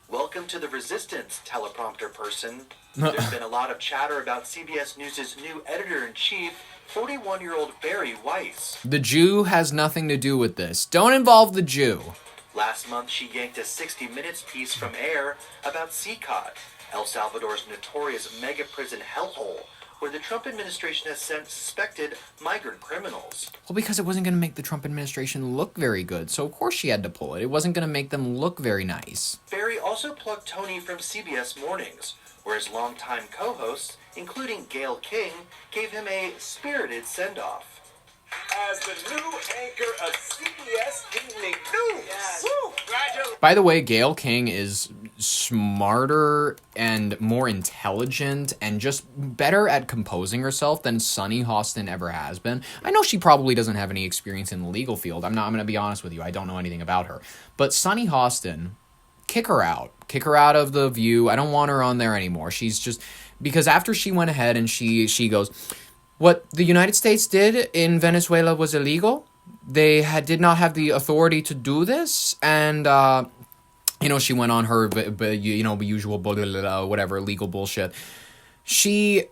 Welcome to the resistance, teleprompter person. There's been a lot of chatter about CBS News' new editor-in-chief, 41-year-old Barry Weiss. The Jew has nothing to do with this. Don't involve the Jew. Last month, she yanked a 60 Minutes piece from air about CCOT, El Salvador's notorious mega prison hellhole, where the Trump administration has sent suspected migrant criminals. Well, because it wasn't going to make the Trump administration look very good, so of course she had to pull it. It wasn't going to make them look very nice. Barry also plucked Tony from CBS Mornings, where his longtime co-hosts, including Gayle King, gave him a spirited send-off. As the new anchor of CBS Evening News. Yes. Woo! By the way, Gayle King is smarter and more intelligent and just better at composing herself than Sunny Hostin ever has been. I know she probably doesn't have any experience in the legal field. I'm going to be honest with you. I don't know anything about her. But Sunny Hostin, kick her out. Kick her out of The View. I don't want her on there anymore. She's just... Because after she went ahead and she goes... What the United States did in Venezuela was illegal. They did not have the authority to do this. And, she went on her, usual, whatever, legal bullshit. She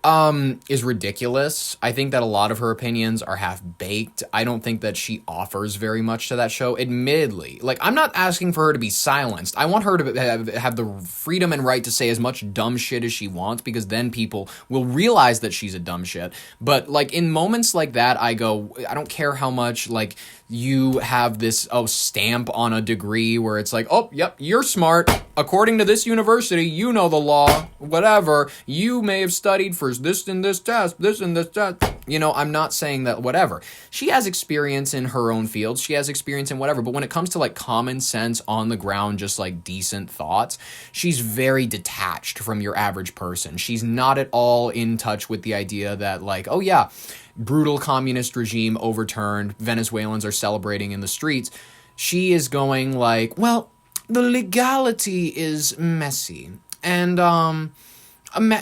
is ridiculous. I think that a lot of her opinions are half-baked. I don't think that she offers very much to that show, admittedly. Like, I'm not asking for her to be silenced. I want her to have the freedom and right to say as much dumb shit as she wants, because then people will realize that she's a dumb shit. But, like, in moments like that, I go, I don't care how much, like, you have this stamp on a degree where it's like, oh, yep, you're smart. According to this university, you know the law, whatever. You may have studied for this and this test, this and this test. I'm not saying that whatever. She has experience in her own field. She has experience in whatever. But when it comes to like common sense, on the ground, just like decent thoughts, she's very detached from your average person. She's not at all in touch with the idea that like, oh yeah, brutal communist regime overturned, Venezuelans are celebrating in the streets. She is going like, well, the legality is messy. And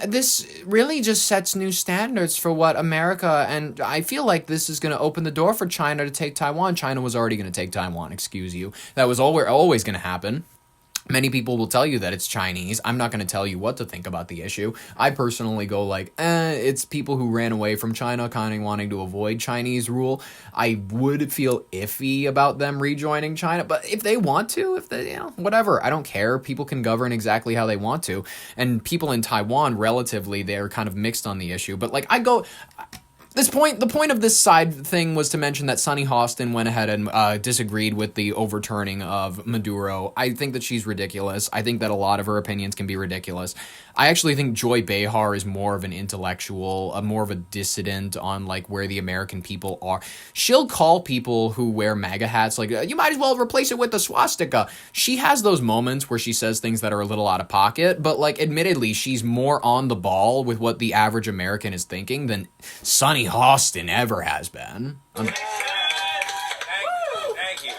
this really just sets new standards for what America, and I feel like this is going to open the door for China to take Taiwan. China was already going to take Taiwan, excuse you. That was always going to happen. Many people will tell you that it's Chinese. I'm not going to tell you what to think about the issue. I personally go like, it's people who ran away from China kind of wanting to avoid Chinese rule. I would feel iffy about them rejoining China, but if they want to, whatever. I don't care. People can govern exactly how they want to. And people in Taiwan, relatively, they're kind of mixed on the issue. But like, The point of this side thing was to mention that Sunny Hostin went ahead and disagreed with the overturning of Maduro. I think that she's ridiculous. I think that a lot of her opinions can be ridiculous. I actually think Joy Behar is more of an intellectual, more of a dissident on like where the American people are. She'll call people who wear MAGA hats like, you might as well replace it with the swastika. She has those moments where she says things that are a little out of pocket, but like admittedly, she's more on the ball with what the average American is thinking than Sunny Hostin ever has been. Thank you.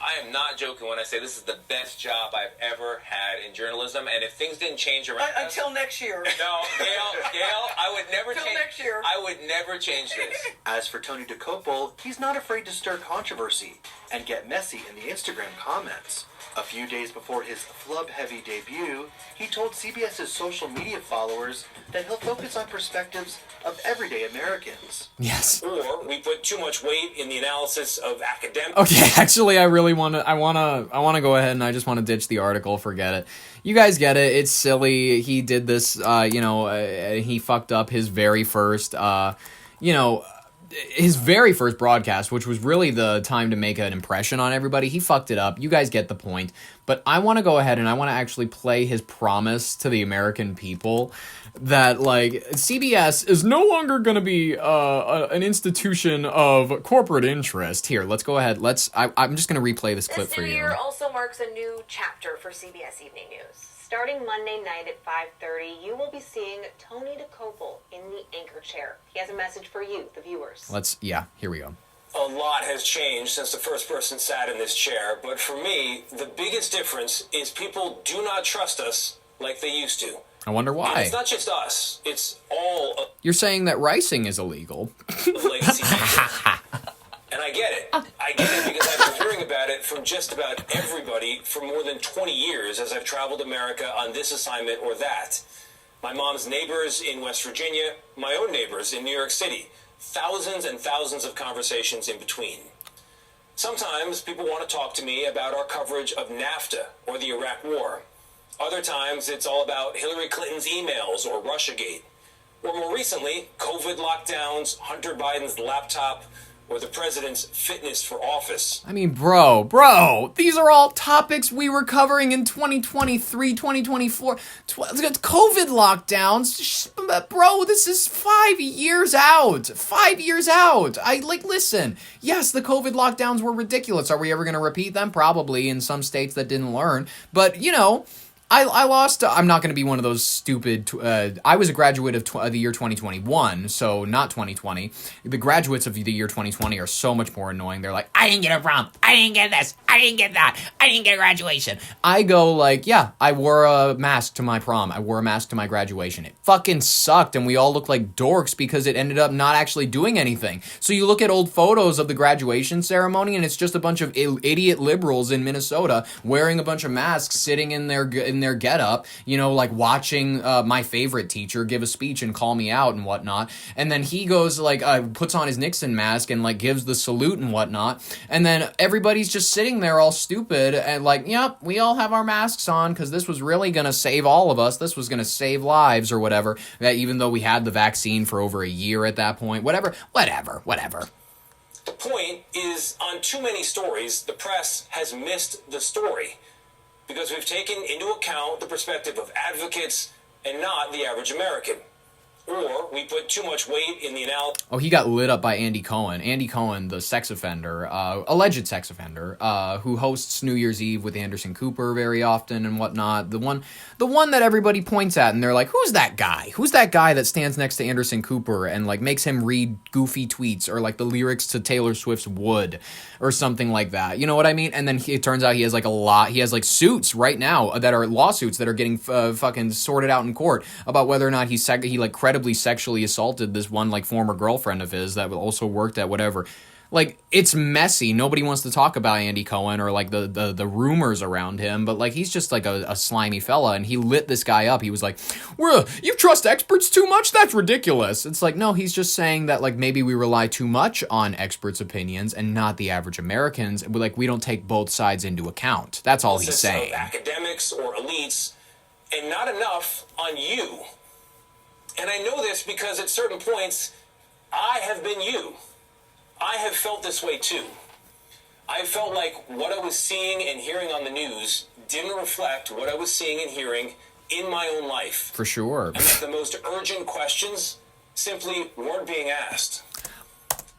I am not joking when I say this is the best job I've ever had in journalism, and if things didn't change around until next year. No, Gail, I would never change. Next year. I would never change this. As for Tony Dokoupil, he's not afraid to stir controversy and get messy in the Instagram comments. A few days before his flub-heavy debut, he told CBS's social media followers that he'll focus on perspectives of everyday Americans. Yes. Or we put too much weight in the analysis of academic. Okay, actually, I want to go ahead and I just want to ditch the article. Forget it. You guys get it. It's silly. He did this, he fucked up his very first, his very first broadcast, which was really the time to make an impression on everybody. He fucked it up. You guys get the point. But I want to go ahead and I want to actually play his promise to the American people that, like, CBS is no longer going to be an institution of corporate interest. Here, let's go ahead. I'm just going to replay this clip for you. This new year also marks a new chapter for CBS Evening News. Starting Monday night at 5:30, you will be seeing Tony Dokoupil in the anchor chair. He has a message for you, the viewers. Here we go. A lot has changed since the first person sat in this chair, but for me, the biggest difference is people do not trust us like they used to. I wonder why. And it's not just us, it's all of You're saying that ricing is illegal. legacy. And I get it. I get it because I've been hearing about it from just about everybody for more than 20 years as I've traveled America on this assignment or that. My mom's neighbors in West Virginia, my own neighbors in New York City. Thousands and thousands of conversations in between. Sometimes people want to talk to me about our coverage of NAFTA or the Iraq War. Other times it's all about Hillary Clinton's emails or Russiagate. Or more recently, COVID lockdowns, Hunter Biden's laptop, or the president's fitness for office. I mean, bro, these are all topics we were covering in 2023, 2024. COVID lockdowns. Bro, this is 5 years out. 5 years out. Listen. Yes, the COVID lockdowns were ridiculous. Are we ever going to repeat them? Probably in some states that didn't learn. But, I lost. I'm not going to be one of those stupid. I was a graduate of the year 2021, so not 2020. The graduates of the year 2020 are so much more annoying. They're like, I didn't get a prom. I didn't get this. I didn't get that. I didn't get a graduation. I go like, yeah, I wore a mask to my prom. I wore a mask to my graduation. It fucking sucked, and we all look like dorks because it ended up not actually doing anything. So you look at old photos of the graduation ceremony, and it's just a bunch of idiot liberals in Minnesota wearing a bunch of masks, sitting in their get up, like watching my favorite teacher give a speech and call me out and whatnot. And then he goes puts on his Nixon mask and gives the salute and whatnot. And then everybody's just sitting there all stupid and yep, we all have our masks on because this was really going to save all of us. This was going to save lives or whatever. Even though we had the vaccine for over a year at that point, whatever. The point is, on too many stories, the press has missed the story. Because we've taken into account the perspective of advocates and not the average American. Or we put too much weight in the analysis. Oh, he got lit up by Andy Cohen. Andy Cohen, the sex offender, alleged sex offender, who hosts New Year's Eve with Anderson Cooper very often and whatnot. The one that everybody points at and they're like, who's that guy? Who's that guy that stands next to Anderson Cooper and makes him read goofy tweets or the lyrics to Taylor Swift's Wood or something like that? You know what I mean? And then it turns out he has he has suits right now that are lawsuits that are getting fucking sorted out in court about whether or not he credibly sexually assaulted this one former girlfriend of his that also worked at whatever. It's messy. Nobody wants to talk about Andy Cohen or the rumors around him, but he's just a slimy fella, and he lit this guy up. He was like, you trust experts too much? That's ridiculous. It's no, he's just saying that maybe we rely too much on experts' opinions and not the average Americans. We don't take both sides into account. That's all he's saying. Of academics or elites, and not enough on you. And I know this because at certain points, I have been you. I have felt this way too. I felt like what I was seeing and hearing on the news didn't reflect what I was seeing and hearing in my own life. For sure. And that the most urgent questions simply weren't being asked.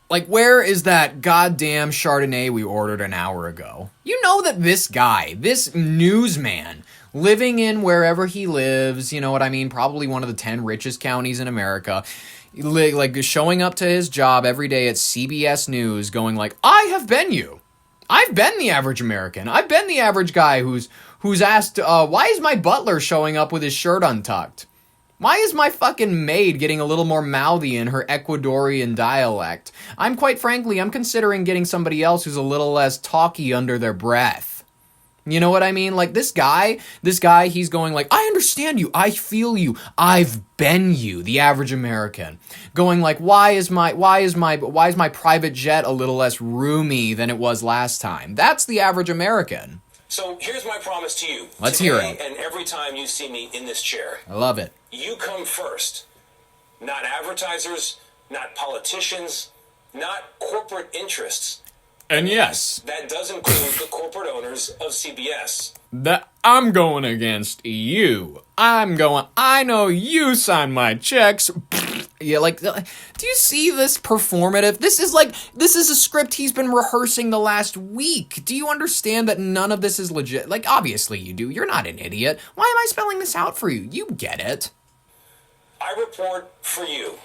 Like, where is that goddamn Chardonnay we ordered an hour ago? You know that this guy, this newsman, living in wherever he lives, you know what I mean, probably one of the 10 richest counties in America, like showing up to his job every day at CBS News going like, I have been you. I've been the average American. I've been the average guy who's asked, why is my butler showing up with his shirt untucked? Why is my fucking maid getting a little more mouthy in her Ecuadorian dialect? I'm considering getting somebody else who's a little less talky under their breath. You know what I mean? Like this guy, he's going like, I understand you. I feel you. I've been you, the average American. Going like, why is my private jet a little less roomy than it was last time? That's the average American. So here's my promise to you. Let's Today hear it. And every time you see me in this chair. I love it. You come first. Not advertisers, not politicians, not corporate interests. And yes, That does include the corporate owners of CBS. that I'm going against you. I know you signed my checks. Yeah, like, do you see this performative? This is a script he's been rehearsing the last week. Do you understand that none of this is legit? Like, obviously you do. You're not an idiot. Why am I spelling this out for you? You get it. I report for you,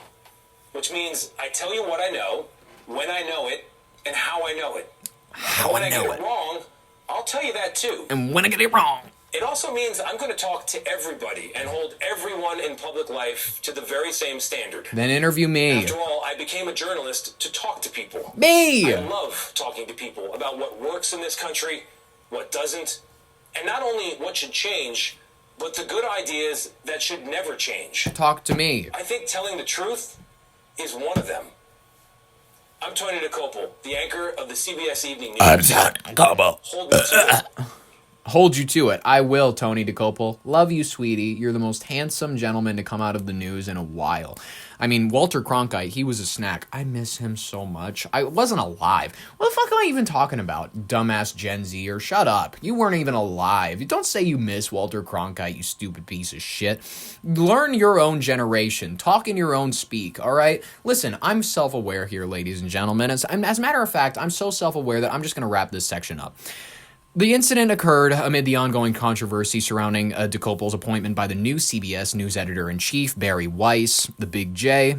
which means I tell you what I know, when I know it, and how I know it. How when I know get it. it wrong, I'll tell you that too. And when I get it wrong. It also means I'm going to talk to everybody and hold everyone in public life to the very same standard. Then interview me. After all, I became a journalist to talk to people. Me! I love talking to people about what works in this country, what doesn't, and not only what should change, but the good ideas that should never change. Talk to me. I think telling the truth is one of them. I'm Tony Dokoupil, the anchor of the CBS Evening News. I'm Tony Dokoupil. Hold me to it. Hold you to it. I will, Tony Dokoupil. Love you, sweetie. You're the most handsome gentleman to come out of the news in a while. I mean, Walter Cronkite, he was a snack. I miss him so much. I wasn't alive. What the fuck am I even talking about? Dumbass Gen Z, or shut up. You weren't even alive. Don't say you miss Walter Cronkite, you stupid piece of shit. Learn your own generation. Talk in your own speak, all right? Listen, I'm self-aware here, ladies and gentlemen. As a matter of fact, I'm so self-aware that I'm just going to wrap this section up. The incident occurred amid the ongoing controversy surrounding Dokoupil's appointment by the new CBS News editor-in-chief, Barry Weiss, the Big J,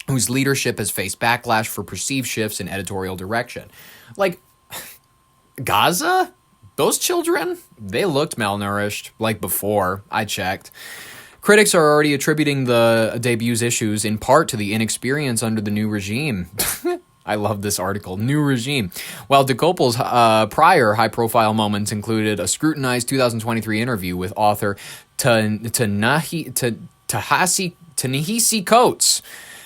whose leadership has faced backlash for perceived shifts in editorial direction. Like, Gaza? Those children? They looked malnourished, like before I checked. Critics are already attributing the debut's issues in part to the inexperience under the new regime. I love this article. New regime. While Dokoupil's prior high-profile moments included a scrutinized 2023 interview with author Ta-Nehisi Coates.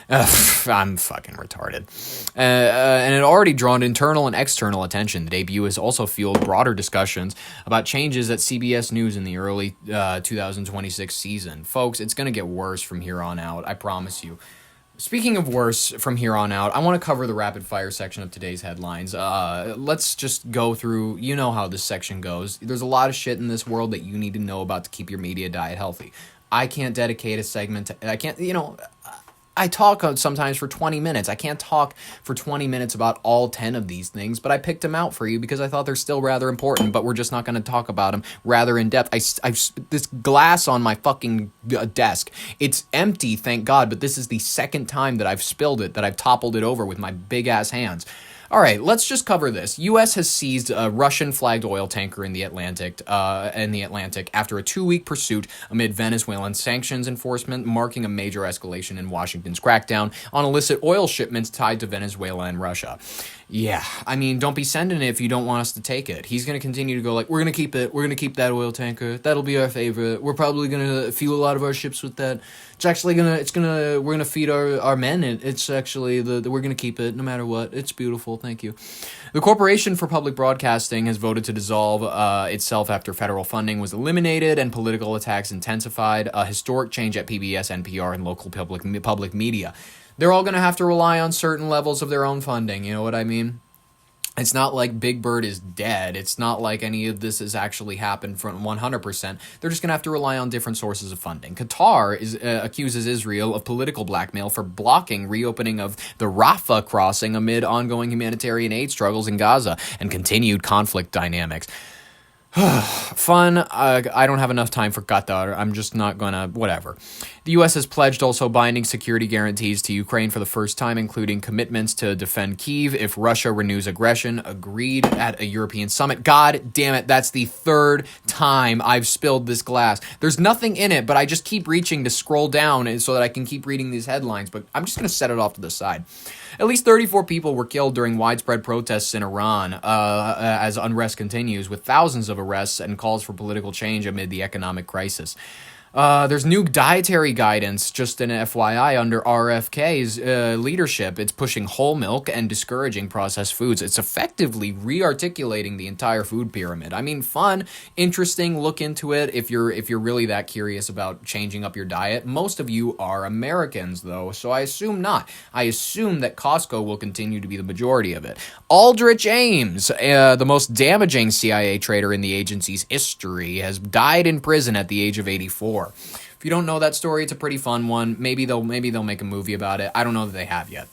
I'm fucking retarded. And it already drawn internal and external attention. The debut has also fueled broader discussions about changes at CBS News in the early 2026 season. Folks, it's going to get worse from here on out. I promise you. Speaking of worse from here on out, I want to cover the rapid fire section of today's headlines. Let's just go through, you know how this section goes. There's a lot of shit in this world that you need to know about to keep your media diet healthy. I can't dedicate a segment to, I talk sometimes for 20 minutes. I can't talk for 20 minutes about all 10 of these things, but I picked them out for you because I thought they're still rather important, but we're just not going to talk about them rather in depth. I've this glass on my fucking desk. It's empty, thank God, but this is the second time that I've spilled it, that I've toppled it over with my big-ass hands. All right, let's just cover this. U.S. has seized a Russian-flagged oil tanker in the Atlantic after a 2-week pursuit amid Venezuelan sanctions enforcement, marking a major escalation in Washington's crackdown on illicit oil shipments tied to Venezuela and Russia. Yeah, I mean, don't be sending it if you don't want us to take it. He's going to continue to go like, we're going to keep it. We're going to keep that oil tanker. That'll be our favorite. We're probably going to fuel a lot of our ships with that. We're going to feed our men. It's actually, we're going to keep it no matter what. It's beautiful. Thank you. The Corporation for Public Broadcasting has voted to dissolve itself after federal funding was eliminated and political attacks intensified. A historic change at PBS, NPR, and local public media. they're all going to have to rely on certain levels of their own funding. You know what I mean? It's not like Big Bird is dead. It's not like any of this has actually happened from 100%. They're just going to have to rely on different sources of funding. Qatar accuses Israel of political blackmail for blocking reopening of the Rafah crossing amid ongoing humanitarian aid struggles in Gaza and continued conflict dynamics. Fun. I don't have enough time for Qatar. I'm just not gonna, whatever. The U.S. has pledged also binding security guarantees to Ukraine for the first time, including commitments to defend Kyiv if Russia renews aggression, agreed at a European summit. God damn it, that's the third time I've spilled this glass. There's nothing in it, but I just keep reaching to scroll down so that I can keep reading these headlines, but I'm just gonna set it off to the side. At least 34 people were killed during widespread protests in Iran as unrest continues, with thousands of arrests and calls for political change amid the economic crisis. There's new dietary guidance, just an FYI, under RFK's leadership. It's pushing whole milk and discouraging processed foods. It's effectively re-articulating the entire food pyramid. I mean, fun, interesting, look into it if you're really that curious about changing up your diet. Most of you are Americans, though, so I assume not. I assume that Costco will continue to be the majority of it. Aldrich Ames, the most damaging CIA traitor in the agency's history, has died in prison at the age of 84. If you don't know that story, it's a pretty fun one. Maybe they'll make a movie about it. I don't know that they have yet.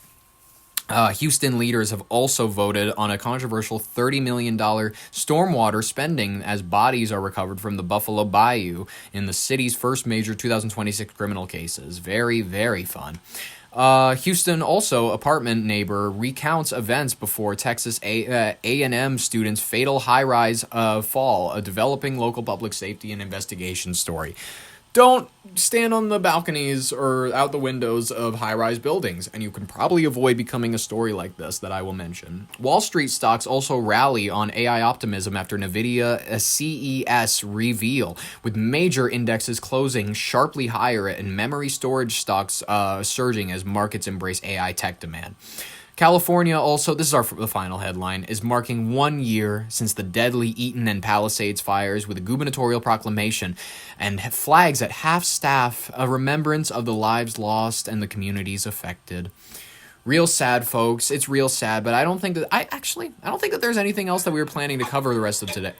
Houston leaders have also voted on a controversial $30 million stormwater spending as bodies are recovered from the Buffalo Bayou in the city's first major 2026 criminal cases. Very, very fun. Houston also apartment neighbor recounts events before Texas A&M students' fatal high-rise fall, a developing local public safety and investigation story. Don't stand on the balconies or out the windows of high-rise buildings, and you can probably avoid becoming a story like this that I will mention. Wall Street stocks also rally on AI optimism after NVIDIA CES reveal, with major indexes closing sharply higher and memory storage stocks surging as markets embrace AI tech demand. California also, this is the final headline, is marking 1 year since the deadly Eaton and Palisades fires with a gubernatorial proclamation and flags at half-staff a remembrance of the lives lost and the communities affected. Real sad, folks. It's real sad, but I don't think that there's anything else that we were planning to cover the rest of today.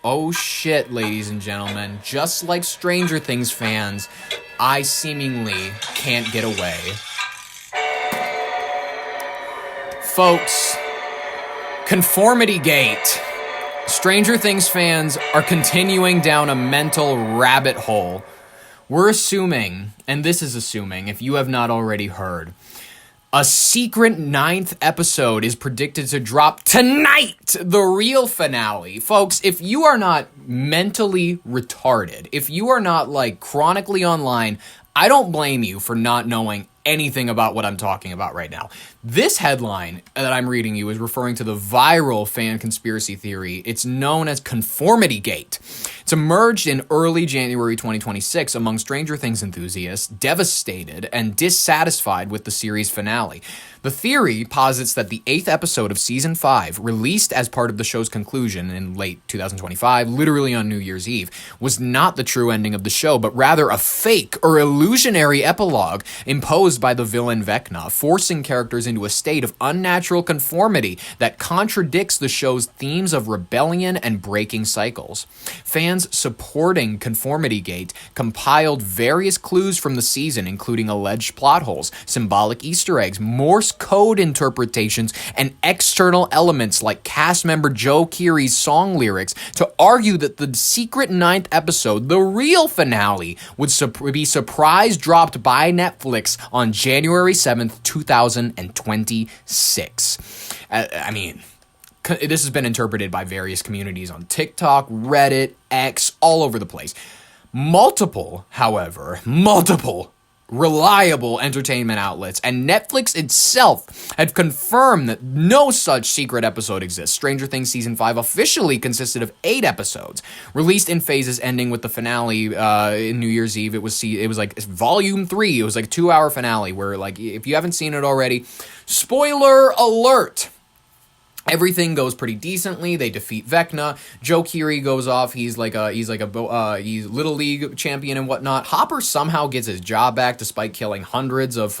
Oh shit, ladies and gentlemen. Just like Stranger Things fans, I seemingly can't get away. Folks, Conformitygate. Stranger Things fans are continuing down a mental rabbit hole. We're assuming, and this is assuming, if you have not already heard, a secret 9th episode is predicted to drop tonight, the real finale. Folks, if you are not mentally retarded, if you are not, chronically online, I don't blame you for not knowing anything about what I'm talking about right now. This headline that I'm reading you is referring to the viral fan conspiracy theory. It's known as Conformitygate. It's emerged in early January 2026 among Stranger Things enthusiasts, devastated and dissatisfied with the series finale. The theory posits that the 8th episode of Season 5, released as part of the show's conclusion in late 2025, literally on New Year's Eve, was not the true ending of the show, but rather a fake or illusionary epilogue imposed by the villain Vecna, forcing characters into a state of unnatural conformity that contradicts the show's themes of rebellion and breaking cycles. Fans supporting Conformitygate compiled various clues from the season, including alleged plot holes, symbolic Easter eggs, Morse code interpretations, and external elements like cast member Joe Keery's song lyrics to argue that the secret 9th episode, the real finale, would be surprise dropped by Netflix on January 7th, 2026. This has been interpreted by various communities on TikTok, Reddit, X, all over the place. Multiple reliable entertainment outlets and Netflix itself have confirmed that no such secret episode exists. Stranger Things Season 5 officially consisted of 8 episodes, released in phases ending with the finale in New Year's Eve. It was like Volume 3. It was like a 2-hour finale where, if you haven't seen it already, spoiler alert! Everything goes pretty decently. They defeat Vecna. Joe Keery goes off. He's little league champion and whatnot. Hopper somehow gets his job back despite killing hundreds of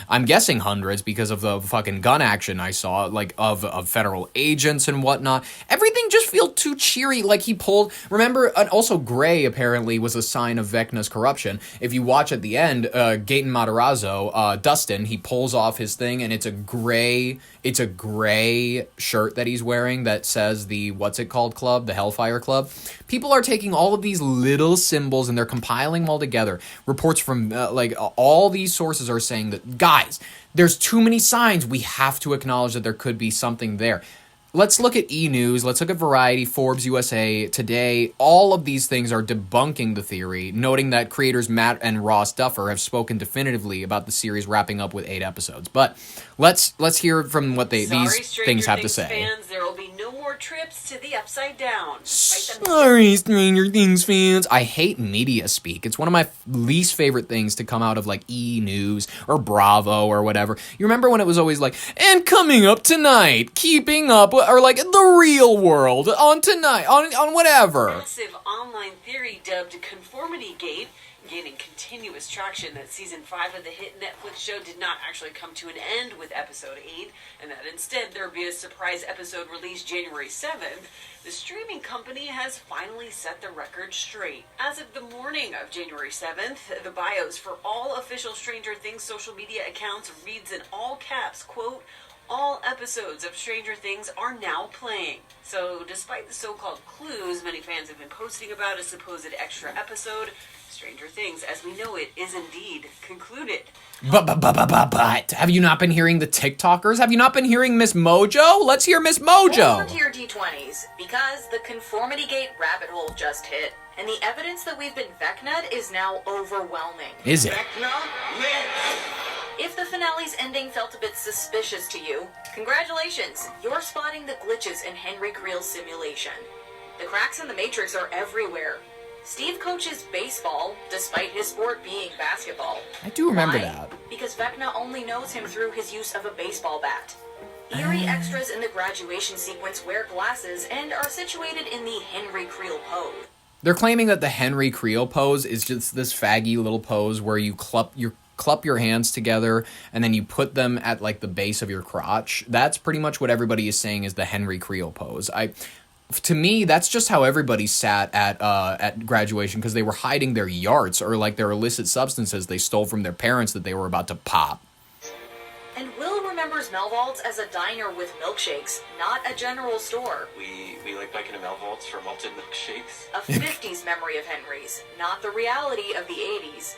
I'm guessing hundreds because of the fucking gun action I saw, like of federal agents and whatnot. Everything just feels too cheery. Like he pulled. Remember, also Gray apparently was a sign of Vecna's corruption. If you watch at the end, Gaten Matarazzo, Dustin, he pulls off his thing and it's a gray shirt that he's wearing that says the club, the Hellfire Club. People are taking all of these little symbols and they're compiling them all together. Reports from all these sources are saying that, guys, there's too many signs. We have to acknowledge that there could be something there. Let's look at E! News, let's look at Variety, Forbes, USA, Today. All of these things are debunking the theory, noting that creators Matt and Ross Duffer have spoken definitively about the series wrapping up with 8 episodes. But let's hear from what these things have to say. Fans, there will be no more trips to the Upside Down. Sorry, Stranger Things fans. I hate media speak. It's one of my least favorite things to come out of E! News or Bravo or whatever. You remember when it was always and coming up tonight, keeping up, or the real world on tonight, on whatever. Massive online theory dubbed Conformitygate, gaining continuous traction that season 5 of the hit Netflix show did not actually come to an end with episode 8, and that instead there would be a surprise episode released January 7th, the streaming company has finally set the record straight. As of the morning of January 7th, the bios for all official Stranger Things social media accounts reads in all caps, quote, "All episodes of Stranger Things are now playing." So, despite the so-called clues many fans have been posting about a supposed extra episode, Stranger Things, as we know it, is indeed concluded. But have you not been hearing the TikTokers? Have you not been hearing Miss Mojo? Let's hear Miss Mojo. Hold on to your D20s, because the Conformitygate rabbit hole just hit, and the evidence that we've been Vecna'd is now overwhelming. Is it? If the finale's ending felt a bit suspicious to you, congratulations, you're spotting the glitches in Henry Creel's simulation. The cracks in the Matrix are everywhere. Steve coaches baseball, despite his sport being basketball. I do remember Why? that. Because Vecna only knows him through his use of a baseball bat. Eerie extras in the graduation sequence wear glasses and are situated in the Henry Creel pose. They're claiming that the Henry Creel pose is just this faggy little pose where you clup your hands together and then you put them at the base of your crotch. That's pretty much what everybody is saying is the Henry Creel pose. To me, that's just how everybody sat at graduation, because they were hiding their yarts or their illicit substances they stole from their parents that they were about to pop. And Will remembers Melvault's as a diner with milkshakes, not a general store. We like biking to Melvault's for malted milkshakes. A 50s memory of Henry's, not the reality of the 80s.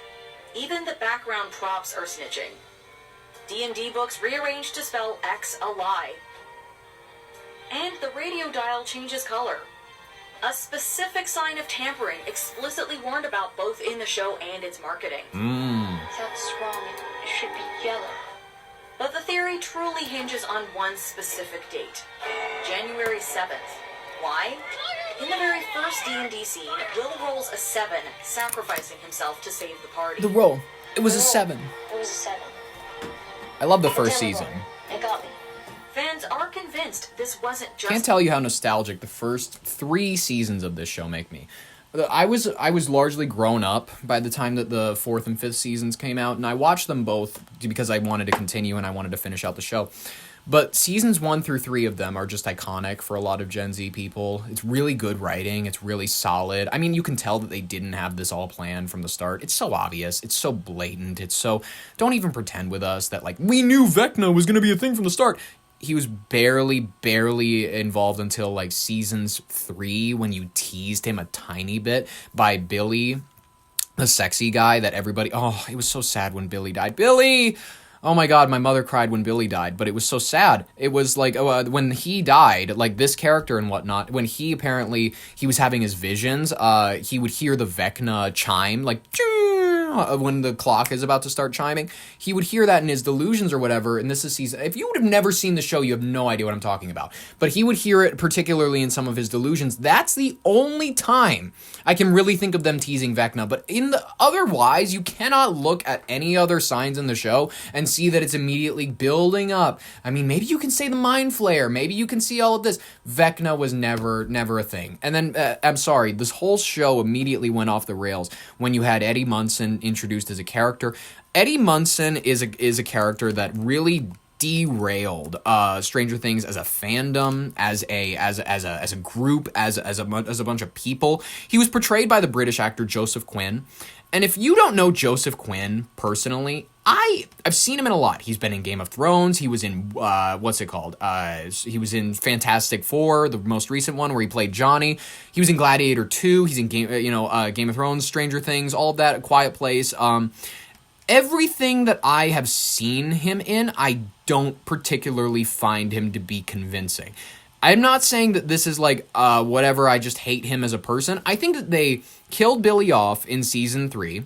Even the background props are snitching. D&D books rearranged to spell X a lie. And the radio dial changes color. A specific sign of tampering explicitly warned about both in the show and its marketing. That's wrong. It should be yellow. But the theory truly hinges on one specific date. January 7th. Why? In the very first D&D scene, Will rolls a 7, sacrificing himself to save the party. The roll. It was a 7. It was a 7. I love the first season. It got me. Fans are convinced this wasn't just... Can't tell you how nostalgic the first 3 seasons of this show make me. I was largely grown up by the time that the 4th and 5th seasons came out, and I watched them both because I wanted to continue and I wanted to finish out the show. But seasons 1 through 3 of them are just iconic for a lot of Gen Z people. It's really good writing. It's really solid. I mean, you can tell that they didn't have this all planned from the start. It's so obvious. It's so blatant. It's so... Don't even pretend with us that, we knew Vecna was going to be a thing from the start. He was barely involved until, seasons 3 when you teased him a tiny bit by Billy, the sexy guy that everybody... Oh, it was so sad when Billy died. Billy! Oh my god, my mother cried when Billy died, but it was so sad. It was when he died, this character and whatnot, when he was having his visions, he would hear the Vecna chime, when the clock is about to start chiming, he would hear that in his delusions or whatever, and this is season... If you would have never seen the show, you have no idea what I'm talking about. But he would hear it particularly in some of his delusions. That's the only time I can really think of them teasing Vecna, but otherwise, you cannot look at any other signs in the show and see that it's immediately building up. I mean, maybe you can say the Mind Flayer, maybe you can see all of this. Vecna was never a thing. And then, I'm sorry, this whole show immediately went off the rails when you had Eddie Munson introduced as a character. Eddie Munson is a character that really derailed Stranger Things as a fandom, as a group, as a bunch of people. He was portrayed by the British actor Joseph Quinn. And if you don't know Joseph Quinn personally, I've seen him in a lot. He's been in Game of Thrones. He was in what's it called? He was in Fantastic Four, the most recent one where he played Johnny. He was in Gladiator 2. He's in Game of Thrones, Stranger Things, all of that, A Quiet Place. Everything that I have seen him in, I don't particularly find him to be convincing. I'm not saying that this is like whatever, I just hate him as a person. I think that they killed Billy off in season 3.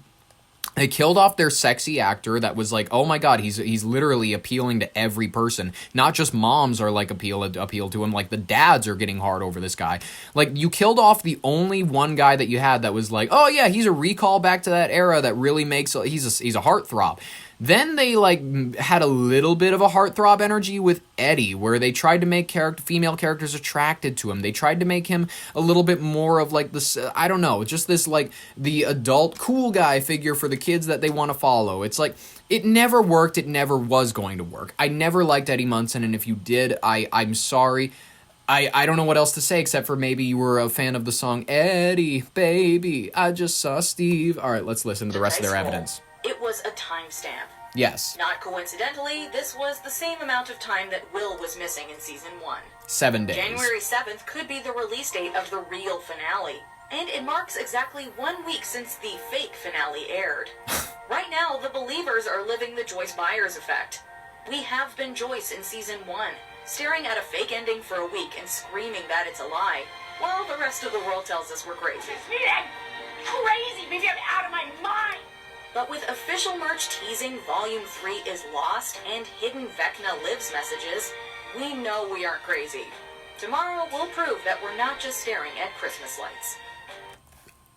They killed off their sexy actor that was like, oh my god, he's literally appealing to every person. Not just moms are like appeal to him, like the dads are getting hard over this guy. Like, you killed off the only one guy that you had that was like, oh yeah, he's a recall back to that era that really makes, he's a heartthrob. Then they like had a little bit of a heartthrob energy with Eddie, where they tried to make female characters attracted to him. They tried to make him a little bit more of like this, I don't know, just this like the adult cool guy figure for the kids that they want to follow. It's like, it never worked. It never was going to work. I never liked Eddie Munson, and if you did, I'm sorry. I don't know what else to say except for maybe you were a fan of the song Eddie, baby, I just saw Steve. All right, let's listen to the rest of their evidence. It was a timestamp. Yes. Not coincidentally, this was the same amount of time that Will was missing in season 1. 7 days. January 7th could be the release date of the real finale. And it marks exactly 1 week since the fake finale aired. Right now, the believers are living the Joyce Byers effect. We have been Joyce in season 1, staring at a fake ending for a week and screaming that it's a lie, while the rest of the world tells us we're crazy. Crazy! Maybe I'm out of my mind! But with official merch teasing Volume 3 is Lost and hidden Vecna Lives messages, we know we aren't crazy. Tomorrow will prove that we're not just staring at Christmas lights.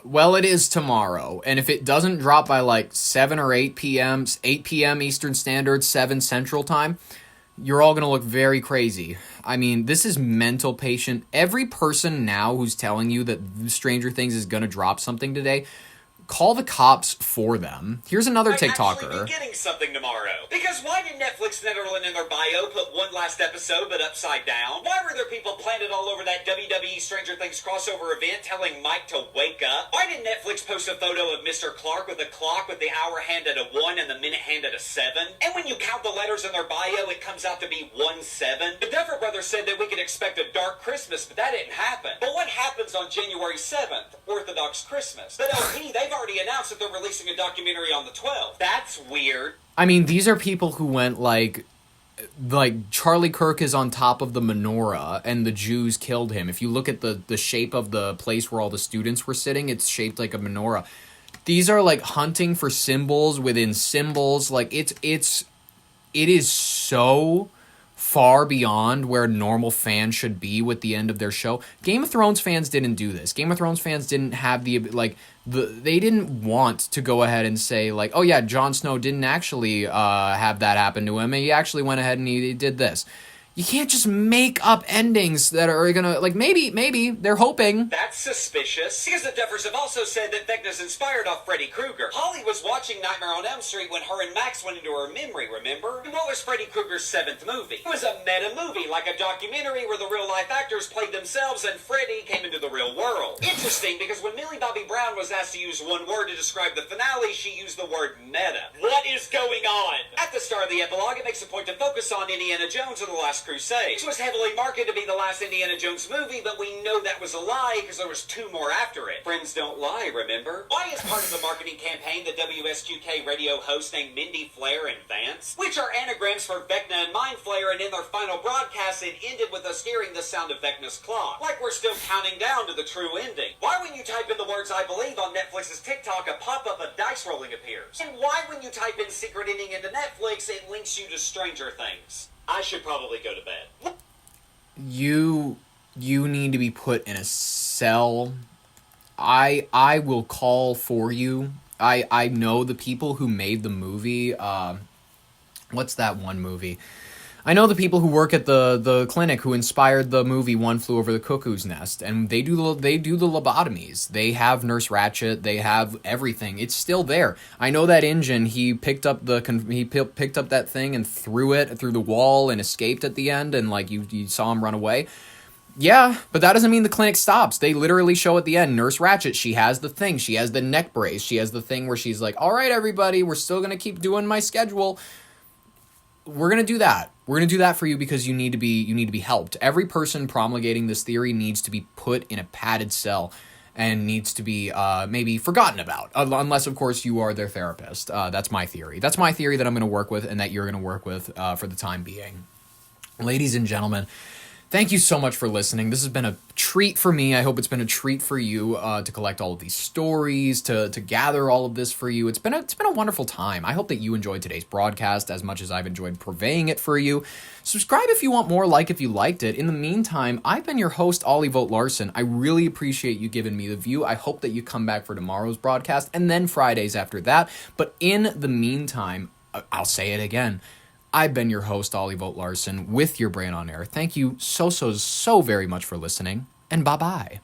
Well, it is tomorrow, and if it doesn't drop by like 7 or 8 p.m., 8 p.m. Eastern Standard, 7 Central Time, you're all going to look very crazy. I mean, this is mental patient. Every person now who's telling you that Stranger Things is going to drop something today, call the cops for them. Here's another TikToker. Might actually be getting something tomorrow. Because why did Netflix Netherlands in their bio put one last episode but upside down? Why were there people planted all over that WWE Stranger Things crossover event telling Mike to wake up? Why did Netflix post a photo of Mr. Clark with a clock with the hour hand at a 1 and the minute hand at a 7? And when you count the letters in their bio, it comes out to be 1-7. The Duffer Brothers said that we could expect a dark Christmas, but that didn't happen. But what happens on January 7th, Orthodox Christmas? But LP, they've already announced that they're releasing a documentary on the 12th. That's weird. I mean, these are people who went like Charlie Kirk is on top of the menorah and the Jews killed him. If you look at the shape of the place where all the students were sitting, it's shaped like a menorah. These are like hunting for symbols within symbols. Like it is so far beyond where normal fans should be with the end of their show. Game of Thrones fans didn't do this. Game of Thrones fans didn't have they didn't want to go ahead and say like, oh yeah, Jon Snow didn't actually have that happen to him. He actually went ahead and he did this. You can't just make up endings that are gonna, like, maybe, they're hoping. That's suspicious. Because the Duffers have also said that Vecna's inspired off Freddy Krueger. Holly was watching Nightmare on Elm Street when her and Max went into her memory, remember? And what was Freddy Krueger's 7th movie? It was a meta movie, like a documentary where the real-life actors played themselves and Freddy came into the real world. Interesting, because when Millie Bobby Brown was asked to use one word to describe the finale, she used the word meta. What is going on? At the start of the epilogue, it makes a point to focus on Indiana Jones and the Last Last Crusade, which was heavily marketed to be the last Indiana Jones movie, but we know that was a lie because there was 2 more after it. Friends don't lie, remember? Why is part of the marketing campaign the WSQK radio host named Mindy Flair and Vance, which are anagrams for Vecna and Mind Flayer, and in their final broadcast it ended with us hearing the sound of Vecna's claw, like we're still counting down to the true ending. Why when you type in the words I believe on Netflix's TikTok, a pop-up of dice rolling appears? And why when you type in secret ending into Netflix, it links you to Stranger Things? I should probably go to bed. You need to be put in a cell. I will call for you. I know the people who made the movie. What's that one movie? I know the people who work at the clinic who inspired the movie One Flew Over the Cuckoo's Nest, and they do the lobotomies. They have Nurse Ratched. They have everything. It's still there. I know that engine. He picked up that thing and threw it through the wall and escaped at the end, and like you saw him run away. Yeah, but that doesn't mean the clinic stops. They literally show at the end, Nurse Ratched, she has the thing. She has the neck brace. She has the thing where she's like, all right, everybody, we're still going to keep doing my schedule. We're going to do that. We're going to do that for you because you need to be helped. Every person promulgating this theory needs to be put in a padded cell and needs to be maybe forgotten about, unless, of course, you are their therapist. That's my theory. That's my theory that I'm going to work with and that you're going to work with for the time being. Ladies and gentlemen, thank you so much for listening. This has been a treat for me. I hope it's been a treat for you to collect all of these stories, to gather all of this for you. It's been a wonderful time. I hope that you enjoyed today's broadcast as much as I've enjoyed purveying it for you. Subscribe if you want more, like if you liked it. In the meantime, I've been your host, Ollie Vogt Larson. I really appreciate you giving me the view. I hope that you come back for tomorrow's broadcast and then Fridays after that. But in the meantime, I'll say it again. I've been your host, Ollie Vogt Larson, with your brain on air. Thank you so very much for listening, and bye-bye.